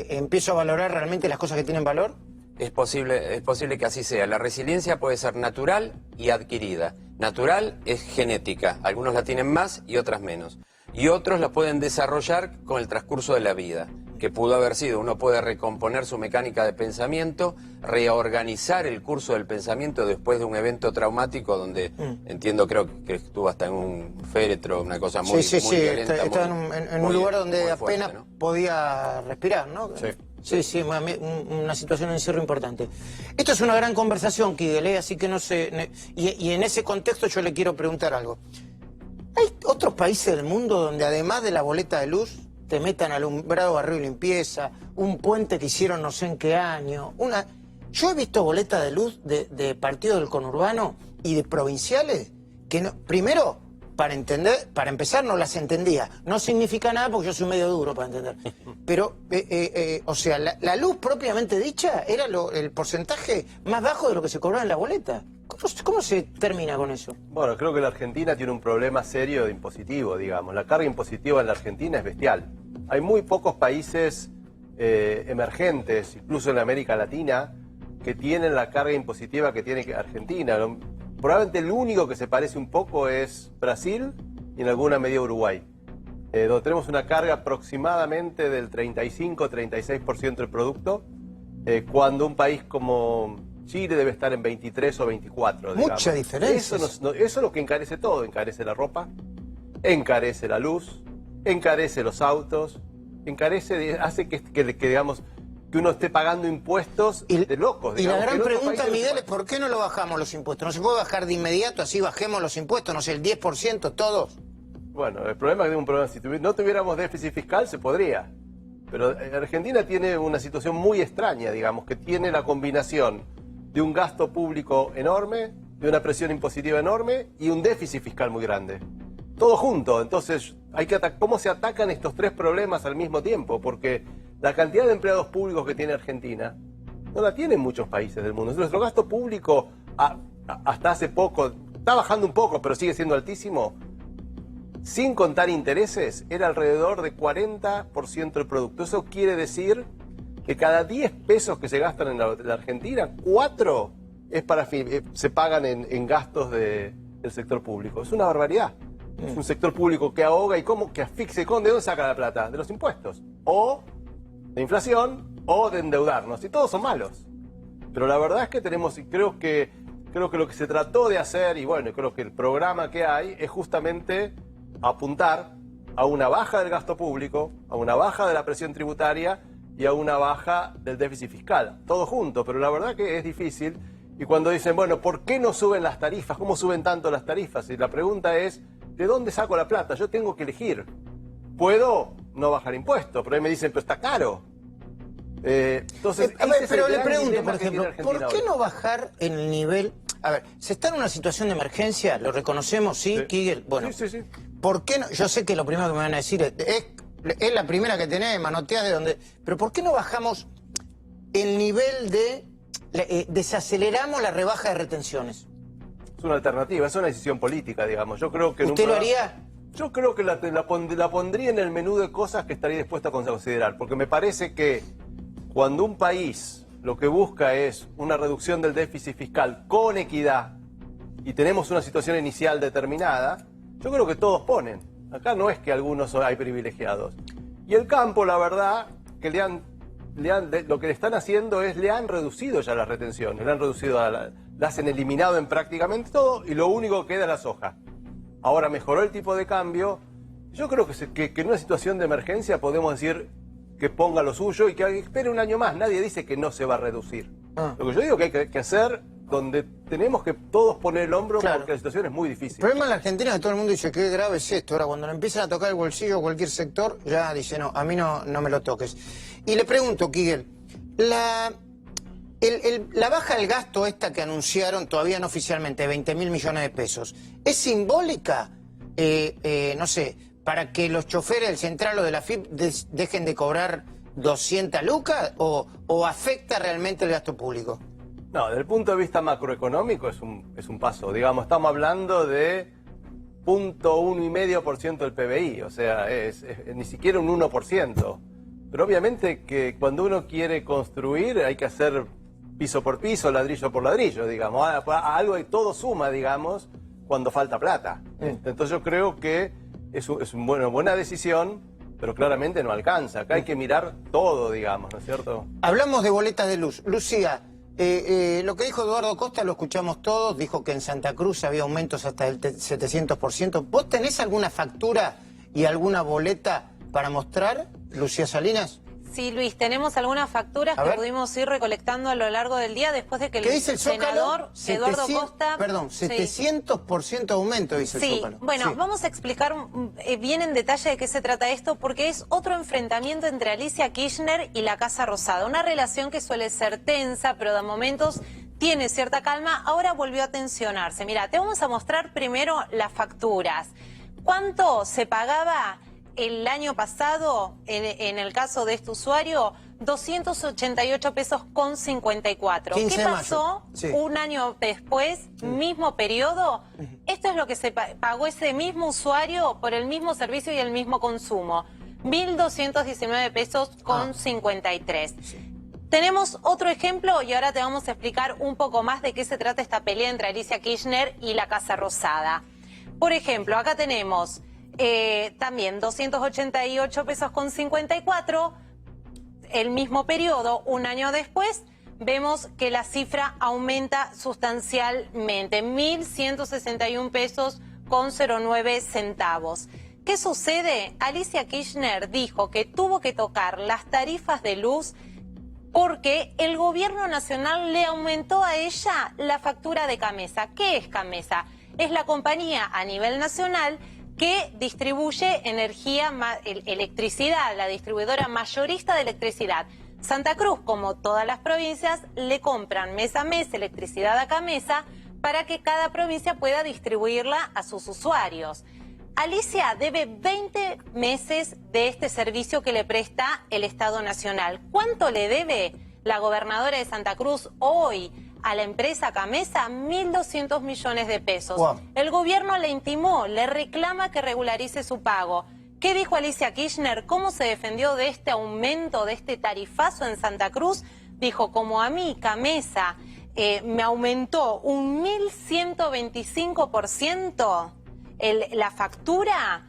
empiezo a valorar realmente las cosas que tienen valor. Es posible que así sea. La resiliencia puede ser natural y adquirida. Natural es genética. Algunos la tienen más y otras menos. Y otros la pueden desarrollar con el transcurso de la vida, que pudo haber sido. Uno puede recomponer su mecánica de pensamiento, reorganizar el curso del pensamiento después de un evento traumático donde, creo que estuvo hasta en un féretro, una cosa muy, sí, muy violenta. Estaba en un lugar donde apenas fuerte, ¿no? podía respirar, ¿no? Sí. Sí, una situación de encierro importante. Esto es una gran conversación, Kigel, así que no sé... Y en ese contexto yo le quiero preguntar algo. ¿Hay otros países del mundo donde además de la boleta de luz te metan alumbrado, barrio y limpieza, un puente que hicieron no sé en qué año? Yo he visto boletas de luz de partidos del conurbano y de provinciales que no, primero, para empezar no las entendía. No significa nada porque yo soy medio duro para entender. Pero, o sea, la luz propiamente dicha era el porcentaje más bajo de lo que se cobraba en la boleta. ¿Cómo se termina con eso? Bueno, creo que la Argentina tiene un problema serio de impositivo, digamos. La carga impositiva en la Argentina es bestial. Hay muy pocos países emergentes, incluso en América Latina, que tienen la carga impositiva que tiene Argentina. Probablemente el único que se parece un poco es Brasil y en alguna medida Uruguay, donde tenemos una carga aproximadamente del 35-36% del producto, cuando un país como Chile debe estar en 23 o 24. Mucha digamos. diferencia. Eso es lo que encarece todo. Encarece la ropa, encarece la luz, encarece los autos, hace que digamos, que uno esté pagando impuestos de locos. Y la gran pregunta, país Miguel, es ¿por qué no lo bajamos los impuestos? ¿No se puede bajar de inmediato, así bajemos los impuestos, no sé, el 10%, todos? Bueno, el problema es que es un problema, si no tuviéramos déficit fiscal se podría. Pero Argentina tiene una situación muy extraña, digamos, que tiene la combinación de un gasto público enorme, de una presión impositiva enorme y un déficit fiscal muy grande. Todo junto. Entonces, ¿cómo se atacan estos tres problemas al mismo tiempo? Porque la cantidad de empleados públicos que tiene Argentina no la tienen muchos países del mundo. Nuestro gasto público, hasta hace poco, está bajando un poco, pero sigue siendo altísimo. Sin contar intereses, era alrededor de 40% del producto. Eso quiere decir que cada 10 pesos que se gastan en la Argentina, 4 es se pagan en gastos del sector público. Es una barbaridad. Es un sector público que ahoga y que asfixia. ¿De dónde saca la plata? De los impuestos. O de inflación o de endeudarnos. Y todos son malos. Pero la verdad es que tenemos, y creo que lo que se trató de hacer, y bueno, creo que el programa que hay, es justamente apuntar a una baja del gasto público, a una baja de la presión tributaria y a una baja del déficit fiscal. Todo junto, pero la verdad que es difícil. Y cuando dicen, bueno, ¿por qué no suben las tarifas? ¿Cómo suben tanto las tarifas? Y la pregunta es, ¿de dónde saco la plata? Yo tengo que elegir. Puedo no bajar impuestos, pero ahí me dicen, pero está caro. Entonces, a ver, pero le pregunto, por ejemplo, ¿por qué no bajar el nivel? A ver, se está en una situación de emergencia, lo reconocemos, ¿sí, Kigel? Bueno, sí. ¿Por qué no? Yo sé que lo primero que me van a decir es la primera que tenés, manoteás de donde... Pero ¿por qué no bajamos el nivel desaceleramos la rebaja de retenciones? Es una alternativa, es una decisión política, digamos. Yo creo que ¿Usted lo haría? Yo creo que la pondría en el menú de cosas que estaría dispuesta a considerar, porque me parece que cuando un país lo que busca es una reducción del déficit fiscal con equidad y tenemos una situación inicial determinada, yo creo que todos ponen. Acá no es que algunos hay privilegiados. Y el campo, la verdad, que lo que le están haciendo es le han reducido ya las retenciones, le han reducido, las han eliminado en prácticamente todo y lo único que queda es la soja. Ahora mejoró el tipo de cambio. Yo creo que en una situación de emergencia podemos decir que ponga lo suyo y que espere un año más. Nadie dice que no se va a reducir. Lo que yo digo que hay que hacer donde tenemos que todos poner el hombro, claro, porque la situación es muy difícil. El problema en la Argentina es que todo el mundo dice qué grave es esto. Ahora, cuando le empiezan a tocar el bolsillo a cualquier sector, ya dice, no, a mí no me lo toques. Y le pregunto, Kigel, la baja del gasto esta que anunciaron, todavía no oficialmente, 20.000 millones de pesos, ¿es simbólica, no sé, para que los choferes del Central o de la FIP dejen de cobrar 200 lucas o afecta realmente el gasto público? No, desde el punto de vista macroeconómico es un paso. Digamos, estamos hablando de 0.1,5% del PBI, o sea, es ni siquiera un 1%. Pero obviamente que cuando uno quiere construir hay que hacer piso por piso, ladrillo por ladrillo, digamos. Algo y todo suma, digamos, cuando falta plata. Entonces yo creo que es una buena decisión, pero claramente no alcanza. Acá hay que mirar todo, digamos, ¿no es cierto? Hablamos de boletas de luz. Lucía, lo que dijo Eduardo Costa lo escuchamos todos, dijo que en Santa Cruz había aumentos hasta del 700%. ¿Vos tenés alguna factura y alguna boleta para mostrar, Lucía Salinas? Sí, Luis, tenemos algunas facturas que pudimos ir recolectando a lo largo del día después de que el senador Eduardo Costa... Perdón, 700% aumento, dice el Zócalo. Bueno, vamos a explicar bien en detalle de qué se trata esto, porque es otro enfrentamiento entre Alicia Kirchner y la Casa Rosada. Una relación que suele ser tensa, pero de momentos tiene cierta calma. Ahora volvió a tensionarse. Mira, te vamos a mostrar primero las facturas. ¿Cuánto se pagaba el año pasado, en el caso de este usuario? 288 pesos con 54. ¿Qué pasó un año después, mismo periodo? Esto es lo que se pagó ese mismo usuario por el mismo servicio y el mismo consumo. 1.219 pesos con 53. Tenemos otro ejemplo y ahora te vamos a explicar un poco más de qué se trata esta pelea entre Alicia Kirchner y la Casa Rosada. Por ejemplo, acá tenemos... también 288 pesos con 54, el mismo periodo, un año después, vemos que la cifra aumenta sustancialmente, 1.161 pesos con 09 centavos. ¿Qué sucede? Alicia Kirchner dijo que tuvo que tocar las tarifas de luz porque el gobierno nacional le aumentó a ella la factura de Camesa. ¿Qué es Camesa? Es la compañía a nivel nacional que distribuye electricidad, la distribuidora mayorista de electricidad. Santa Cruz, como todas las provincias, le compran mes a mes electricidad a Camesa para que cada provincia pueda distribuirla a sus usuarios. Alicia debe 20 meses de este servicio que le presta el Estado Nacional. ¿Cuánto le debe la gobernadora de Santa Cruz hoy a la empresa Camesa? 1.200 millones de pesos. Wow. El gobierno le intimó, le reclama que regularice su pago. ¿Qué dijo Alicia Kirchner? ¿Cómo se defendió de este aumento, de este tarifazo en Santa Cruz? Dijo, como a mí, Camesa, me aumentó un 1125% la factura,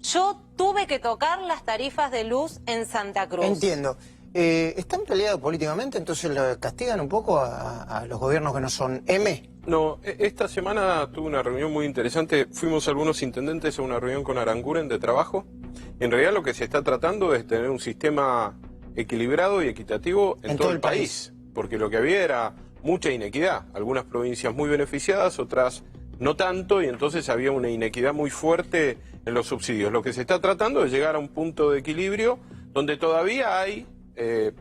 yo tuve que tocar las tarifas de luz en Santa Cruz. Entiendo. ¿Están peleados políticamente? Entonces lo castigan un poco a los gobiernos que no son M. No, esta semana tuve una reunión muy interesante. Fuimos algunos intendentes a una reunión con Aranguren de trabajo. En realidad lo que se está tratando es tener un sistema equilibrado y equitativo en todo el país. Porque lo que había era mucha inequidad. Algunas provincias muy beneficiadas, otras no tanto, y entonces había una inequidad muy fuerte en los subsidios. Lo que se está tratando es llegar a un punto de equilibrio donde todavía hay,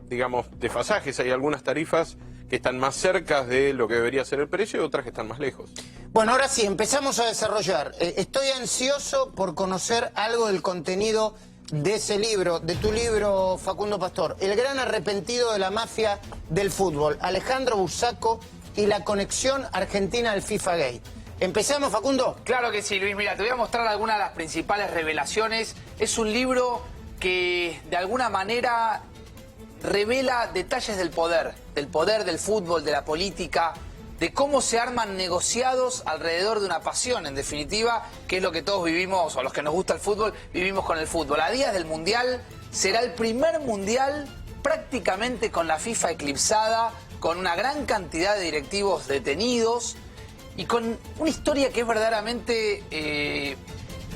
digamos, desfasajes. Hay algunas tarifas que están más cerca de lo que debería ser el precio y otras que están más lejos. Bueno, ahora sí, empezamos a desarrollar. Estoy ansioso por conocer algo del contenido de ese libro, de tu libro, Facundo Pastor, El gran arrepentido de la mafia del fútbol, Alejandro Bursaco y la conexión argentina al FIFA Gate. ¿Empezamos, Facundo? Claro que sí, Luis. Mira, te voy a mostrar algunas de las principales revelaciones. Es un libro que, de alguna manera, revela detalles del poder del fútbol, de la política, de cómo se arman negociados alrededor de una pasión, en definitiva, que es lo que todos vivimos, o los que nos gusta el fútbol, vivimos con el fútbol. A días del Mundial, será el primer Mundial prácticamente con la FIFA eclipsada, con una gran cantidad de directivos detenidos y con una historia que es verdaderamente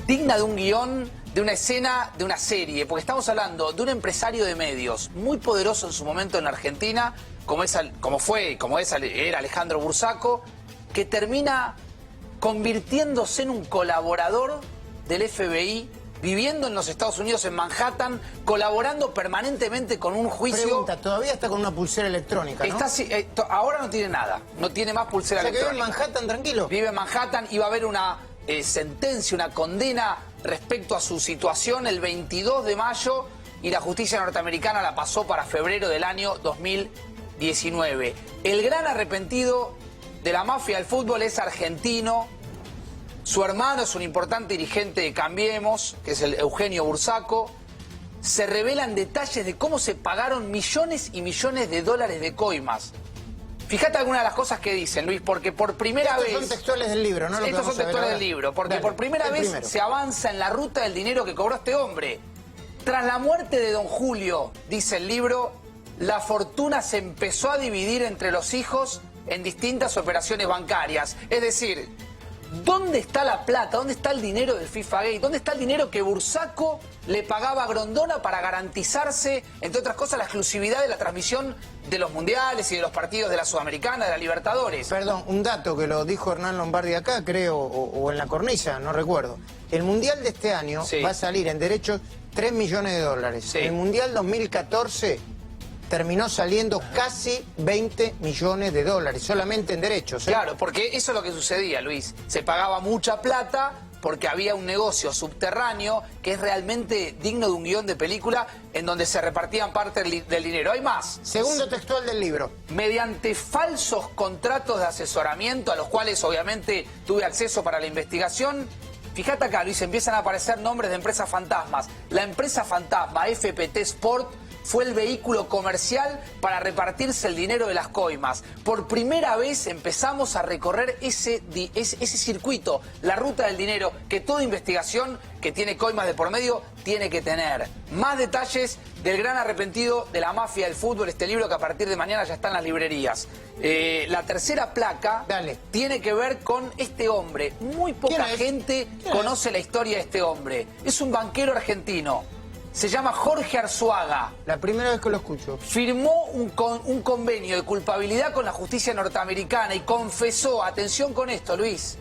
digna de un guión, de una escena, de una serie, porque estamos hablando de un empresario de medios muy poderoso en su momento en la Argentina, como era Alejandro Bursaco, que termina convirtiéndose en un colaborador del FBI, viviendo en los Estados Unidos, en Manhattan, colaborando permanentemente con un juicio. Pregunta, todavía está con una pulsera electrónica, ¿no? Ahora no tiene nada, no tiene más pulsera electrónica. ¿Que vive en Manhattan tranquilo? Vive en Manhattan y va a haber una sentencia, una condena respecto a su situación el 22 de mayo y la justicia norteamericana la pasó para febrero del año 2019. El gran arrepentido de la mafia del fútbol es argentino. Su hermano es un importante dirigente de Cambiemos, que es el Eugenio Bursaco. Se revelan detalles de cómo se pagaron millones y millones de dólares de coimas. Fíjate algunas de las cosas que dicen, Luis, porque por primera vez... Estos son textuales del libro, ¿no? Estos son textuales del libro, porque por primera vez se avanza en la ruta del dinero que cobró este hombre. Tras la muerte de don Julio, dice el libro, la fortuna se empezó a dividir entre los hijos en distintas operaciones bancarias. Es decir, ¿dónde está la plata? ¿Dónde está el dinero del FIFA Gate? ¿Dónde está el dinero que Bursaco le pagaba a Grondona para garantizarse, entre otras cosas, la exclusividad de la transmisión de los mundiales y de los partidos de la Sudamericana, de la Libertadores? Perdón, un dato que lo dijo Hernán Lombardi acá, creo, o en la cornisa, no recuerdo. El Mundial de este año va a salir en derechos 3 millones de dólares. Sí. El Mundial 2014 terminó saliendo casi 20 millones de dólares, solamente en derechos. Claro, porque eso es lo que sucedía, Luis. Se pagaba mucha plata porque había un negocio subterráneo que es realmente digno de un guión de película en donde se repartían parte del dinero. Hay más. Segundo textual del libro. Mediante falsos contratos de asesoramiento, a los cuales obviamente tuve acceso para la investigación. Fíjate acá, Luis, empiezan a aparecer nombres de empresas fantasmas. La empresa fantasma FPT Sport fue el vehículo comercial para repartirse el dinero de las coimas. Por primera vez empezamos a recorrer ese circuito, la ruta del dinero, que toda investigación que tiene coimas de por medio tiene que tener. Más detalles del gran arrepentido de la mafia del fútbol, este libro que a partir de mañana ya está en las librerías. La tercera placa tiene que ver con este hombre. Muy poca gente conoce la historia de este hombre. Es un banquero argentino. Se llama Jorge Arzuaga. La primera vez que lo escucho. Firmó un convenio de culpabilidad con la justicia norteamericana y confesó, atención con esto, Luis,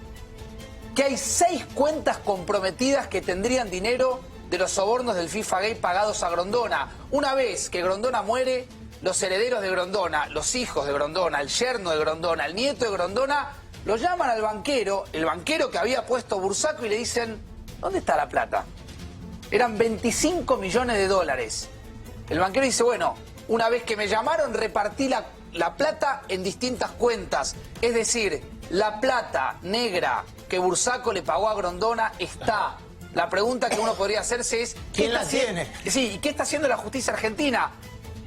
que hay 6 cuentas comprometidas que tendrían dinero de los sobornos del FIFA Gate pagados a Grondona. Una vez que Grondona muere, los herederos de Grondona, los hijos de Grondona, el yerno de Grondona, el nieto de Grondona, lo llaman al banquero, el banquero que había puesto Bursaco, y le dicen, ¿dónde está la plata? Eran 25 millones de dólares. El banquero dice, bueno, una vez que me llamaron, repartí la plata en distintas cuentas. Es decir, la plata negra que Bursaco le pagó a Grondona está la pregunta que uno podría hacerse es... ¿Quién la está tiene? Sí, ¿y qué está haciendo la justicia argentina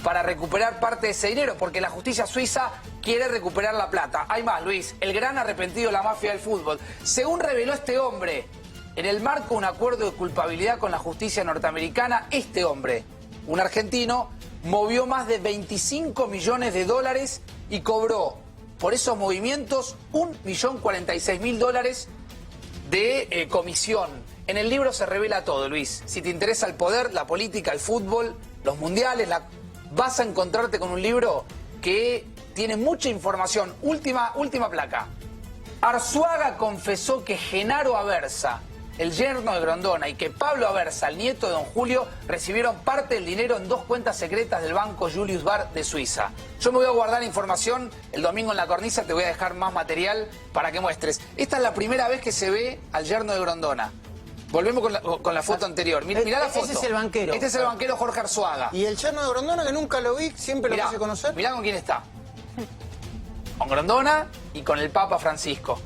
para recuperar parte de ese dinero? Porque la justicia suiza quiere recuperar la plata. Hay más, Luis, el gran arrepentido de la mafia del fútbol. Según reveló este hombre, en el marco de un acuerdo de culpabilidad con la justicia norteamericana, este hombre, un argentino, movió más de 25 millones de dólares y cobró por esos movimientos $1.046.000 de comisión. En el libro se revela todo, Luis. Si te interesa el poder, la política, el fútbol, los mundiales, vas a encontrarte con un libro que tiene mucha información. Última placa. Arzuaga confesó que Genaro Aversa, el yerno de Grondona, y que Pablo Aversa, el nieto de don Julio, recibieron parte del dinero en 2 cuentas secretas del banco Julius Baer de Suiza. Yo me voy a guardar información, el domingo en la cornisa te voy a dejar más material para que muestres. Esta es la primera vez que se ve al yerno de Grondona. Volvemos con la foto anterior. Mirá la foto. Ese es el banquero. Este es el banquero Jorge Arzuaga. Y el yerno de Grondona, que nunca lo vi, siempre lo quise conocer. Mirá con quién está. Con Grondona y con el Papa Francisco.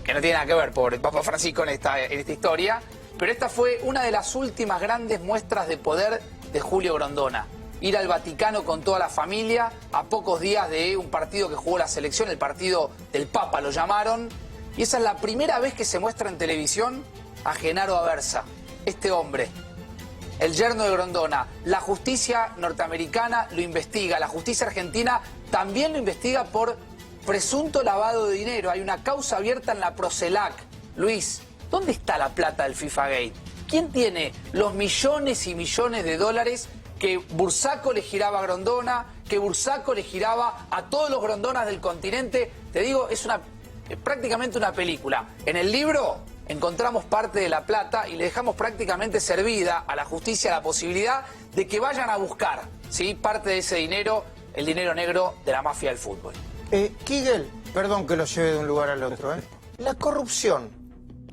Que no tiene nada que ver, pobre Papa Francisco, en esta historia. Pero esta fue una de las últimas grandes muestras de poder de Julio Grondona. Ir al Vaticano con toda la familia a pocos días de un partido que jugó la selección, el partido del Papa lo llamaron. Y esa es la primera vez que se muestra en televisión a Genaro Aversa, este hombre, el yerno de Grondona. La justicia norteamericana lo investiga, la justicia argentina también lo investiga por presunto lavado de dinero. Hay una causa abierta en la Procelac. Luis, ¿dónde está la plata del FIFA Gate? ¿Quién tiene los millones y millones de dólares que Bursaco le giraba a Grondona, que Bursaco le giraba a todos los Grondonas del continente? Te digo, es prácticamente una película. En el libro encontramos parte de la plata y le dejamos prácticamente servida a la justicia la posibilidad de que vayan a buscar, ¿sí?, parte de ese dinero, el dinero negro de la mafia del fútbol. Kigel, perdón que lo lleve de un lugar al otro, ¿la corrupción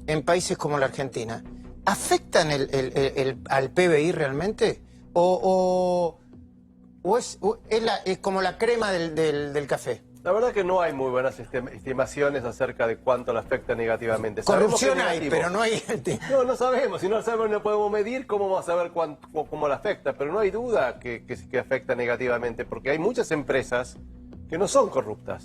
en países como la Argentina afecta al PBI realmente? ¿O es como la crema del café? La verdad que no hay muy buenas estimaciones acerca de cuánto le afecta negativamente. Corrupción hay, pero no hay... No sabemos. Si no sabemos, no podemos medir, ¿cómo vamos a saber cómo le afecta? Pero no hay duda que afecta negativamente, porque hay muchas empresas que no son corruptas.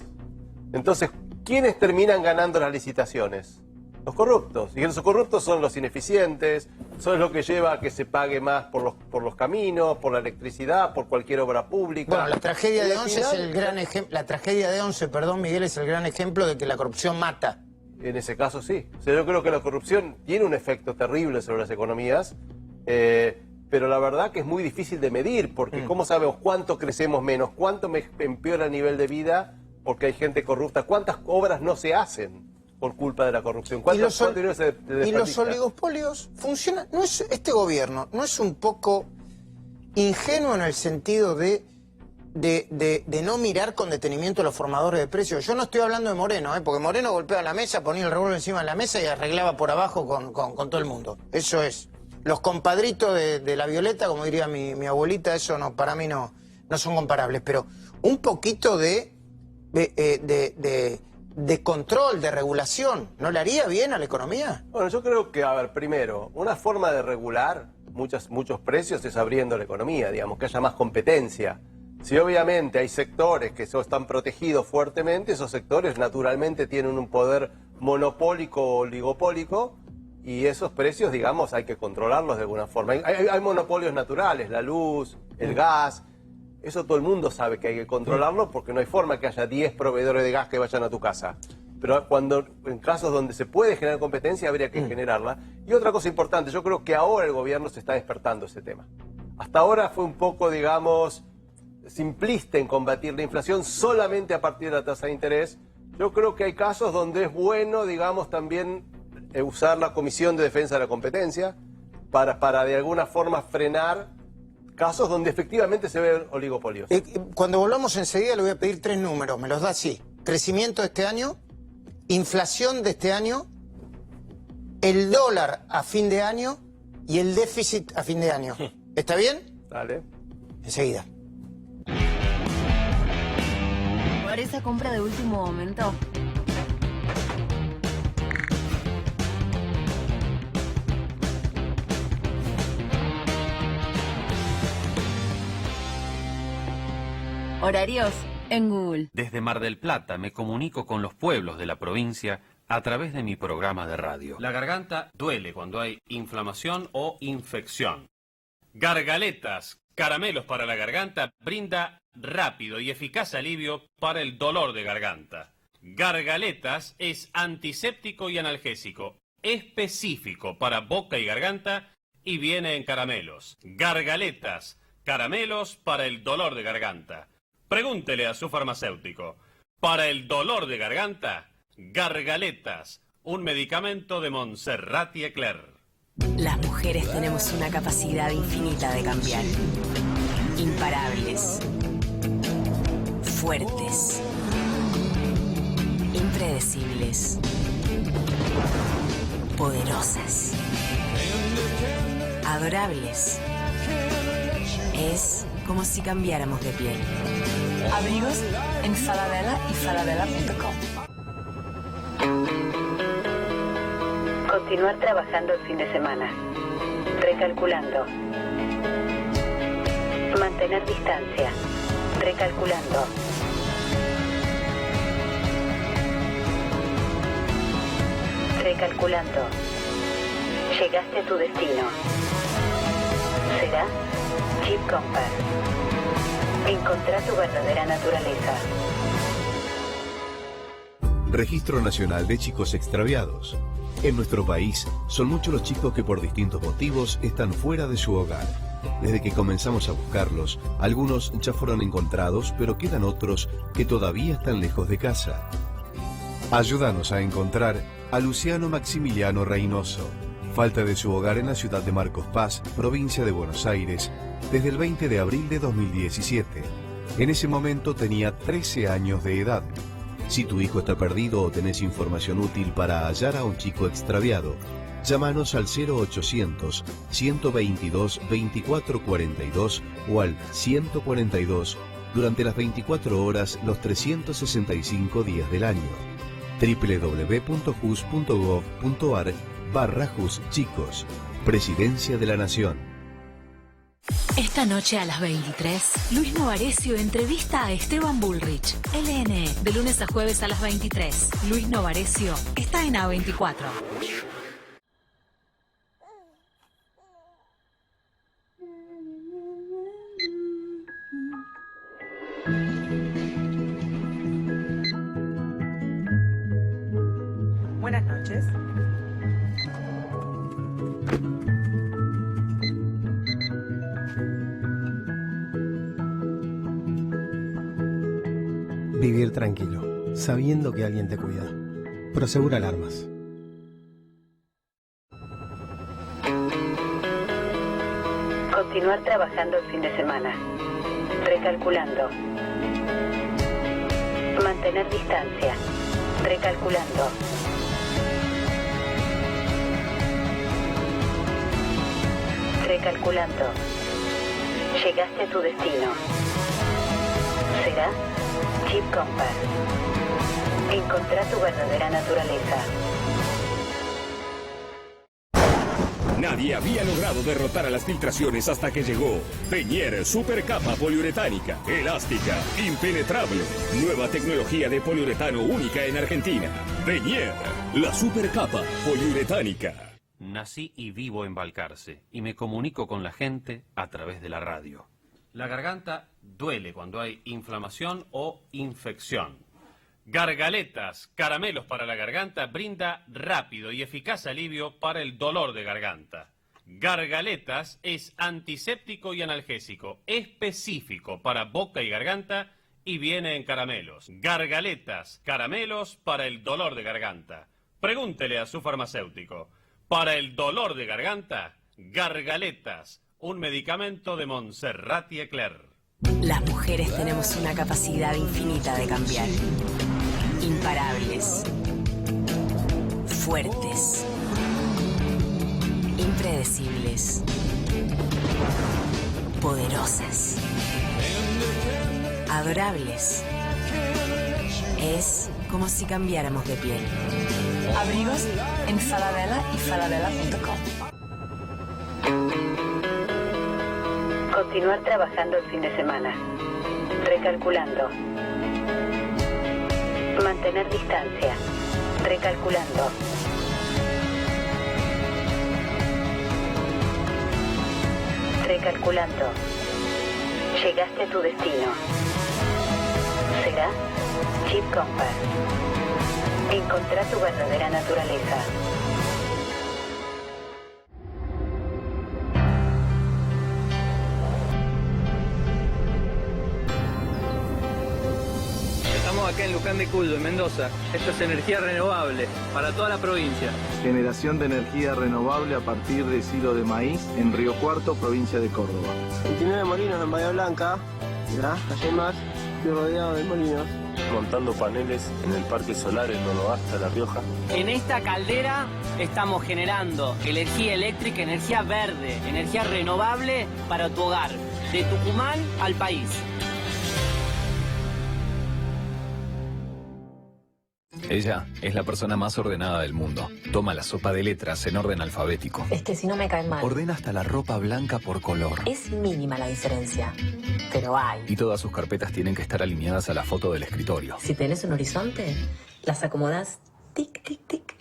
Entonces, ¿quiénes terminan ganando las licitaciones? Los corruptos. Y los corruptos son los ineficientes, son lo que lleva a que se pague más por los caminos, por la electricidad, por cualquier obra pública. Bueno, la tragedia de Once es el gran ejemplo. La tragedia de Once, perdón, Miguel, es el gran ejemplo de que la corrupción mata. En ese caso sí. O sea, yo creo que la corrupción tiene un efecto terrible sobre las economías, pero la verdad que es muy difícil de medir, porque ¿cómo sabemos cuánto crecemos menos? ¿Cuánto me empeora el nivel de vida porque hay gente corrupta? ¿Cuántas obras no se hacen por culpa de la corrupción? ¿Y los oligopolios funcionan? Este gobierno no es un poco ingenuo en el sentido de no mirar con detenimiento a los formadores de precios. Yo no estoy hablando de Moreno, porque Moreno golpeaba la mesa, ponía el revólver encima de la mesa y arreglaba por abajo con todo el mundo. Eso es. Los compadritos de la Violeta, como diría mi abuelita, eso no, para mí no son comparables. Pero un poquito de control, de regulación, ¿no le haría bien a la economía? Bueno, yo creo que, a ver, primero, una forma de regular muchos precios es abriendo la economía, digamos, que haya más competencia. Si obviamente hay sectores que están protegidos fuertemente, esos sectores naturalmente tienen un poder monopólico o oligopólico, y esos precios, digamos, hay que controlarlos de alguna forma. Hay monopolios naturales, la luz, el gas. Eso todo el mundo sabe que hay que controlarlo, porque no hay forma que haya 10 proveedores de gas que vayan a tu casa. Pero en casos donde se puede generar competencia, habría que generarla. Y otra cosa importante, yo creo que ahora el gobierno se está despertando ese tema. Hasta ahora fue un poco, digamos, simplista en combatir la inflación solamente a partir de la tasa de interés. Yo creo que hay casos donde es bueno, digamos, también usar la Comisión de Defensa de la Competencia para de alguna forma frenar casos donde efectivamente se ven oligopolios. Cuando volvamos enseguida le voy a pedir 3 números, me los da así. Crecimiento de este año, inflación de este año, el dólar a fin de año y el déficit a fin de año. ¿Está bien? Dale. Enseguida. Por esa compra de último momento, Horarios en Google. Desde Mar del Plata me comunico con los pueblos de la provincia a través de mi programa de radio. La garganta duele cuando hay inflamación o infección. Gargaletas, caramelos para la garganta, brinda rápido y eficaz alivio para el dolor de garganta. Gargaletas es antiséptico y analgésico, específico para boca y garganta y viene en caramelos. Gargaletas, caramelos para el dolor de garganta. Pregúntele a su farmacéutico. Para el dolor de garganta, Gargaletas, un medicamento de Montserrat y Eclair. Las mujeres tenemos una capacidad infinita de cambiar. Imparables. Fuertes. Impredecibles. Poderosas. Adorables. Es como si cambiáramos de piel. Abrigos en Falabella y falabella.com. Continuar trabajando el fin de semana. Recalculando. Mantener distancia. Recalculando. Recalculando. Llegaste a tu destino. Será Jeep Compass. Encontrá tu verdadera naturaleza. Registro Nacional de Chicos Extraviados. En nuestro país, son muchos los chicos que por distintos motivos están fuera de su hogar. Desde que comenzamos a buscarlos, algunos ya fueron encontrados, pero quedan otros que todavía están lejos de casa. Ayúdanos a encontrar a Luciano Maximiliano Reynoso. Falta de su hogar en la ciudad de Marcos Paz, provincia de Buenos Aires, desde el 20 de abril de 2017. En ese momento tenía 13 años de edad. Si tu hijo está perdido o tenés información útil para hallar a un chico extraviado, llámanos al 0800-122-2442 o al 142 durante las 24 horas los 365 días del año. www.jus.gov.ar/JusChicos. Presidencia de la Nación. Esta noche a las 23, Luis Novarecio entrevista a Esteban Bullrich, LN, de lunes a jueves a las 23. Luis Novarecio está en A24. Buenas noches. Vivir tranquilo, sabiendo que alguien te cuida. Prosegur Alarmas. Continuar trabajando el fin de semana. Recalculando. Mantener distancia. Recalculando. Recalculando. Llegaste a tu destino. Será Jeep Compass. Encontrá tu verdadera naturaleza. Nadie había logrado derrotar a las filtraciones hasta que llegó Venier Supercapa Poliuretánica, elástica, impenetrable. Nueva tecnología de poliuretano única en Argentina. Venier, la Supercapa Poliuretánica. Nací y vivo en Balcarce y me comunico con la gente a través de la radio. La garganta duele cuando hay inflamación o infección. Gargaletas, caramelos para la garganta, brinda rápido y eficaz alivio para el dolor de garganta. Gargaletas es antiséptico y analgésico, específico para boca y garganta y viene en caramelos. Gargaletas, caramelos para el dolor de garganta. Pregúntele a su farmacéutico. Para el dolor de garganta, Gargaletas, un medicamento de Montserrat y Eclair. Las mujeres tenemos una capacidad infinita de cambiar. Imparables. Fuertes. Impredecibles. Poderosas. Adorables. Es como si cambiáramos de piel. Abrigos en Falabella y falabella.com. Continuar trabajando el fin de semana. Recalculando. Mantener distancia. Recalculando. Recalculando. Llegaste a tu destino. Será Chip Compass. Encontrá tu verdadera naturaleza. Estamos acá en Luján de Cuyo, en Mendoza. Esto es energía renovable para toda la provincia. Generación de energía renovable a partir de silo de maíz en Río Cuarto, provincia de Córdoba. 29 molinos en Bahía Blanca. Mirá, allá hay más. Estoy rodeado de molinos. Montando paneles en el Parque Solar en Nonogasta, La Rioja. En esta caldera estamos generando energía eléctrica, energía verde, energía renovable para tu hogar, de Tucumán al país. Ella es la persona más ordenada del mundo. Toma la sopa de letras en orden alfabético. Es que si no me caen mal. Ordena hasta la ropa blanca por color. Es mínima la diferencia, pero hay. Y todas sus carpetas tienen que estar alineadas a la foto del escritorio. Si tenés un horizonte, las acomodás tic, tic, tic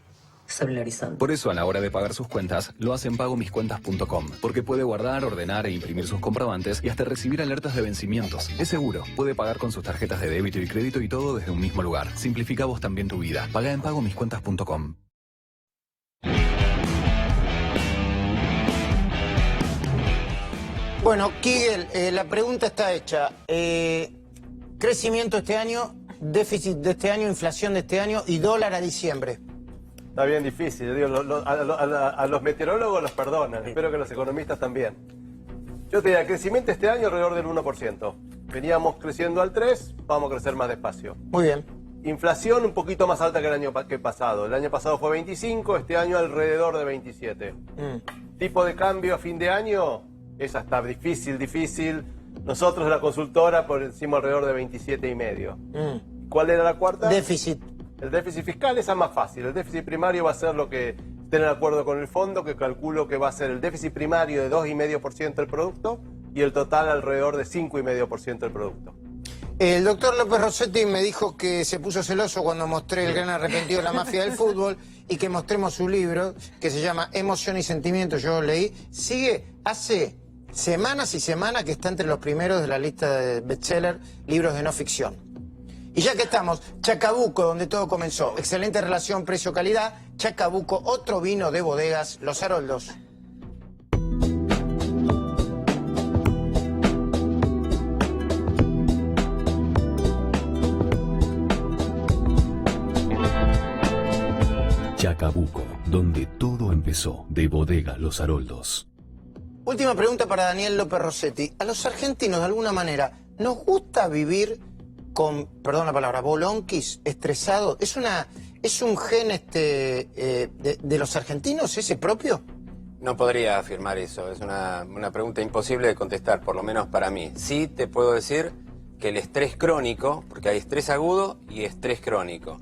sobre el horizonte. Por eso a la hora de pagar sus cuentas, lo hace en pagomiscuentas.com. Porque puede guardar, ordenar e imprimir sus comprobantes y hasta recibir alertas de vencimientos. Es seguro. Puede pagar con sus tarjetas de débito y crédito y todo desde un mismo lugar. Simplifica vos también tu vida. Paga en pagomiscuentas.com. Bueno, Kigel, la pregunta está hecha. Crecimiento este año, déficit de este año, inflación de este año y dólar a diciembre. Está bien difícil, yo digo, a los meteorólogos los perdonan, espero que los economistas también. Yo te diría, crecimiento este año alrededor del 1%. Veníamos creciendo al 3%, vamos a crecer más despacio. Muy bien. Inflación un poquito más alta que el año pasado. El año pasado fue 25, este año alrededor de 27. Tipo de cambio a fin de año, esa está difícil. Nosotros, la consultora, por encima alrededor de 27,5. ¿Cuál era la cuarta? Déficit. El déficit fiscal, esa es más fácil. El déficit primario va a ser lo que estén en acuerdo con el fondo, que calculo que va a ser el déficit primario de 2,5% del producto y el total alrededor de 5,5% del producto. El doctor López Rossetti me dijo que se puso celoso cuando mostré El gran arrepentido de la mafia del fútbol y que mostremos su libro, que se llama Emoción y Sentimiento, yo lo leí. Sigue hace semanas y semanas que está entre los primeros de la lista de bestseller, libros de no ficción. Y ya que estamos, Chacabuco, donde todo comenzó. Excelente relación precio-calidad. Chacabuco, otro vino de bodegas, Los Haroldos. Chacabuco, donde todo empezó, de bodega Los Haroldos. Última pregunta para Daniel López Rossetti. A los argentinos, de alguna manera, ¿nos gusta vivir con, perdón la palabra, bolonquis, estresado? ¿Es un gen de los argentinos, ese propio? No podría afirmar eso, es una pregunta imposible de contestar, por lo menos para mí. Sí te puedo decir que el estrés crónico, porque hay estrés agudo y estrés crónico.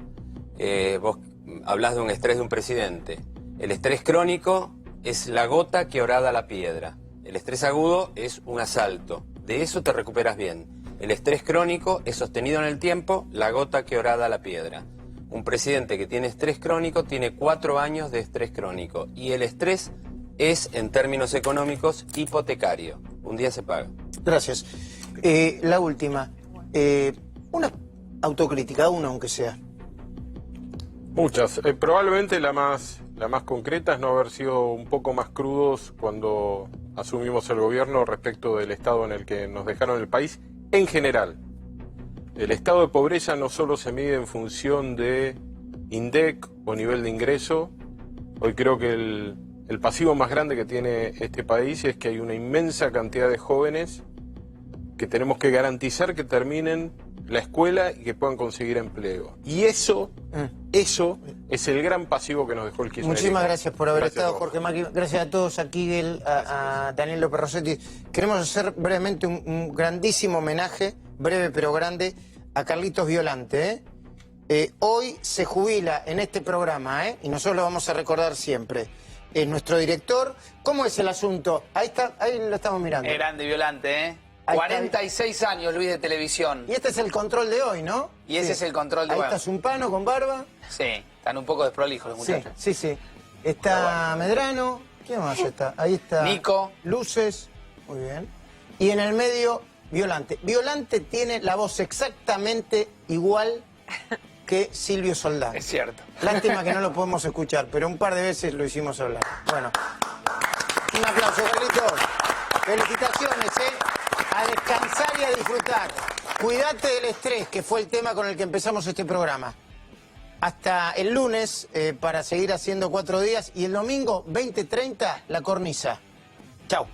Vos hablás de un estrés de un presidente. El estrés crónico es la gota que horada la piedra. El estrés agudo es un asalto. De eso te recuperas bien. El estrés crónico es sostenido en el tiempo, la gota que horada la piedra. Un presidente que tiene estrés crónico tiene 4 años de estrés crónico. Y el estrés es, en términos económicos, hipotecario. Un día se paga. Gracias. La última. Una autocrítica, una aunque sea. Muchas. Probablemente la más concreta es no haber sido un poco más crudos cuando asumimos el gobierno respecto del estado en el que nos dejaron el país en general. El estado de pobreza no solo se mide en función de INDEC o nivel de ingreso. Hoy creo que el pasivo más grande que tiene este país es que hay una inmensa cantidad de jóvenes que tenemos que garantizar que terminen la escuela y que puedan conseguir empleo. Y eso es el gran pasivo que nos dejó el kirchnerismo. Muchísimas gracias por haber estado, Jorge Macri. Gracias a todos, a Kigel, a Daniel López Rossetti. Queremos hacer brevemente un grandísimo homenaje, breve pero grande, a Carlitos Violante. Hoy se jubila en este programa, y nosotros lo vamos a recordar siempre. Es nuestro director. ¿Cómo es el asunto? Ahí está, ahí lo estamos mirando. Grande Violante, Ahí 46 años, Luis, de televisión. Y este es el control de hoy, ¿no? Y ese es el control de hoy. Ahí bueno. está Zumpano con barba. Sí, están un poco desprolijos los muchachos. Sí. Está Medrano. ¿Quién más está? Ahí está Nico. Luces. Muy bien. Y en el medio, Violante. Violante tiene la voz exactamente igual que Silvio Soldán. Es cierto. Lástima que no lo podemos escuchar, pero un par de veces lo hicimos hablar. Bueno, un aplauso, Carlitos. Felicitaciones, a descansar y a disfrutar. Cuídate del estrés, que fue el tema con el que empezamos este programa. Hasta el lunes para seguir haciendo 4 días y el domingo 20:30 La Cornisa. Chau.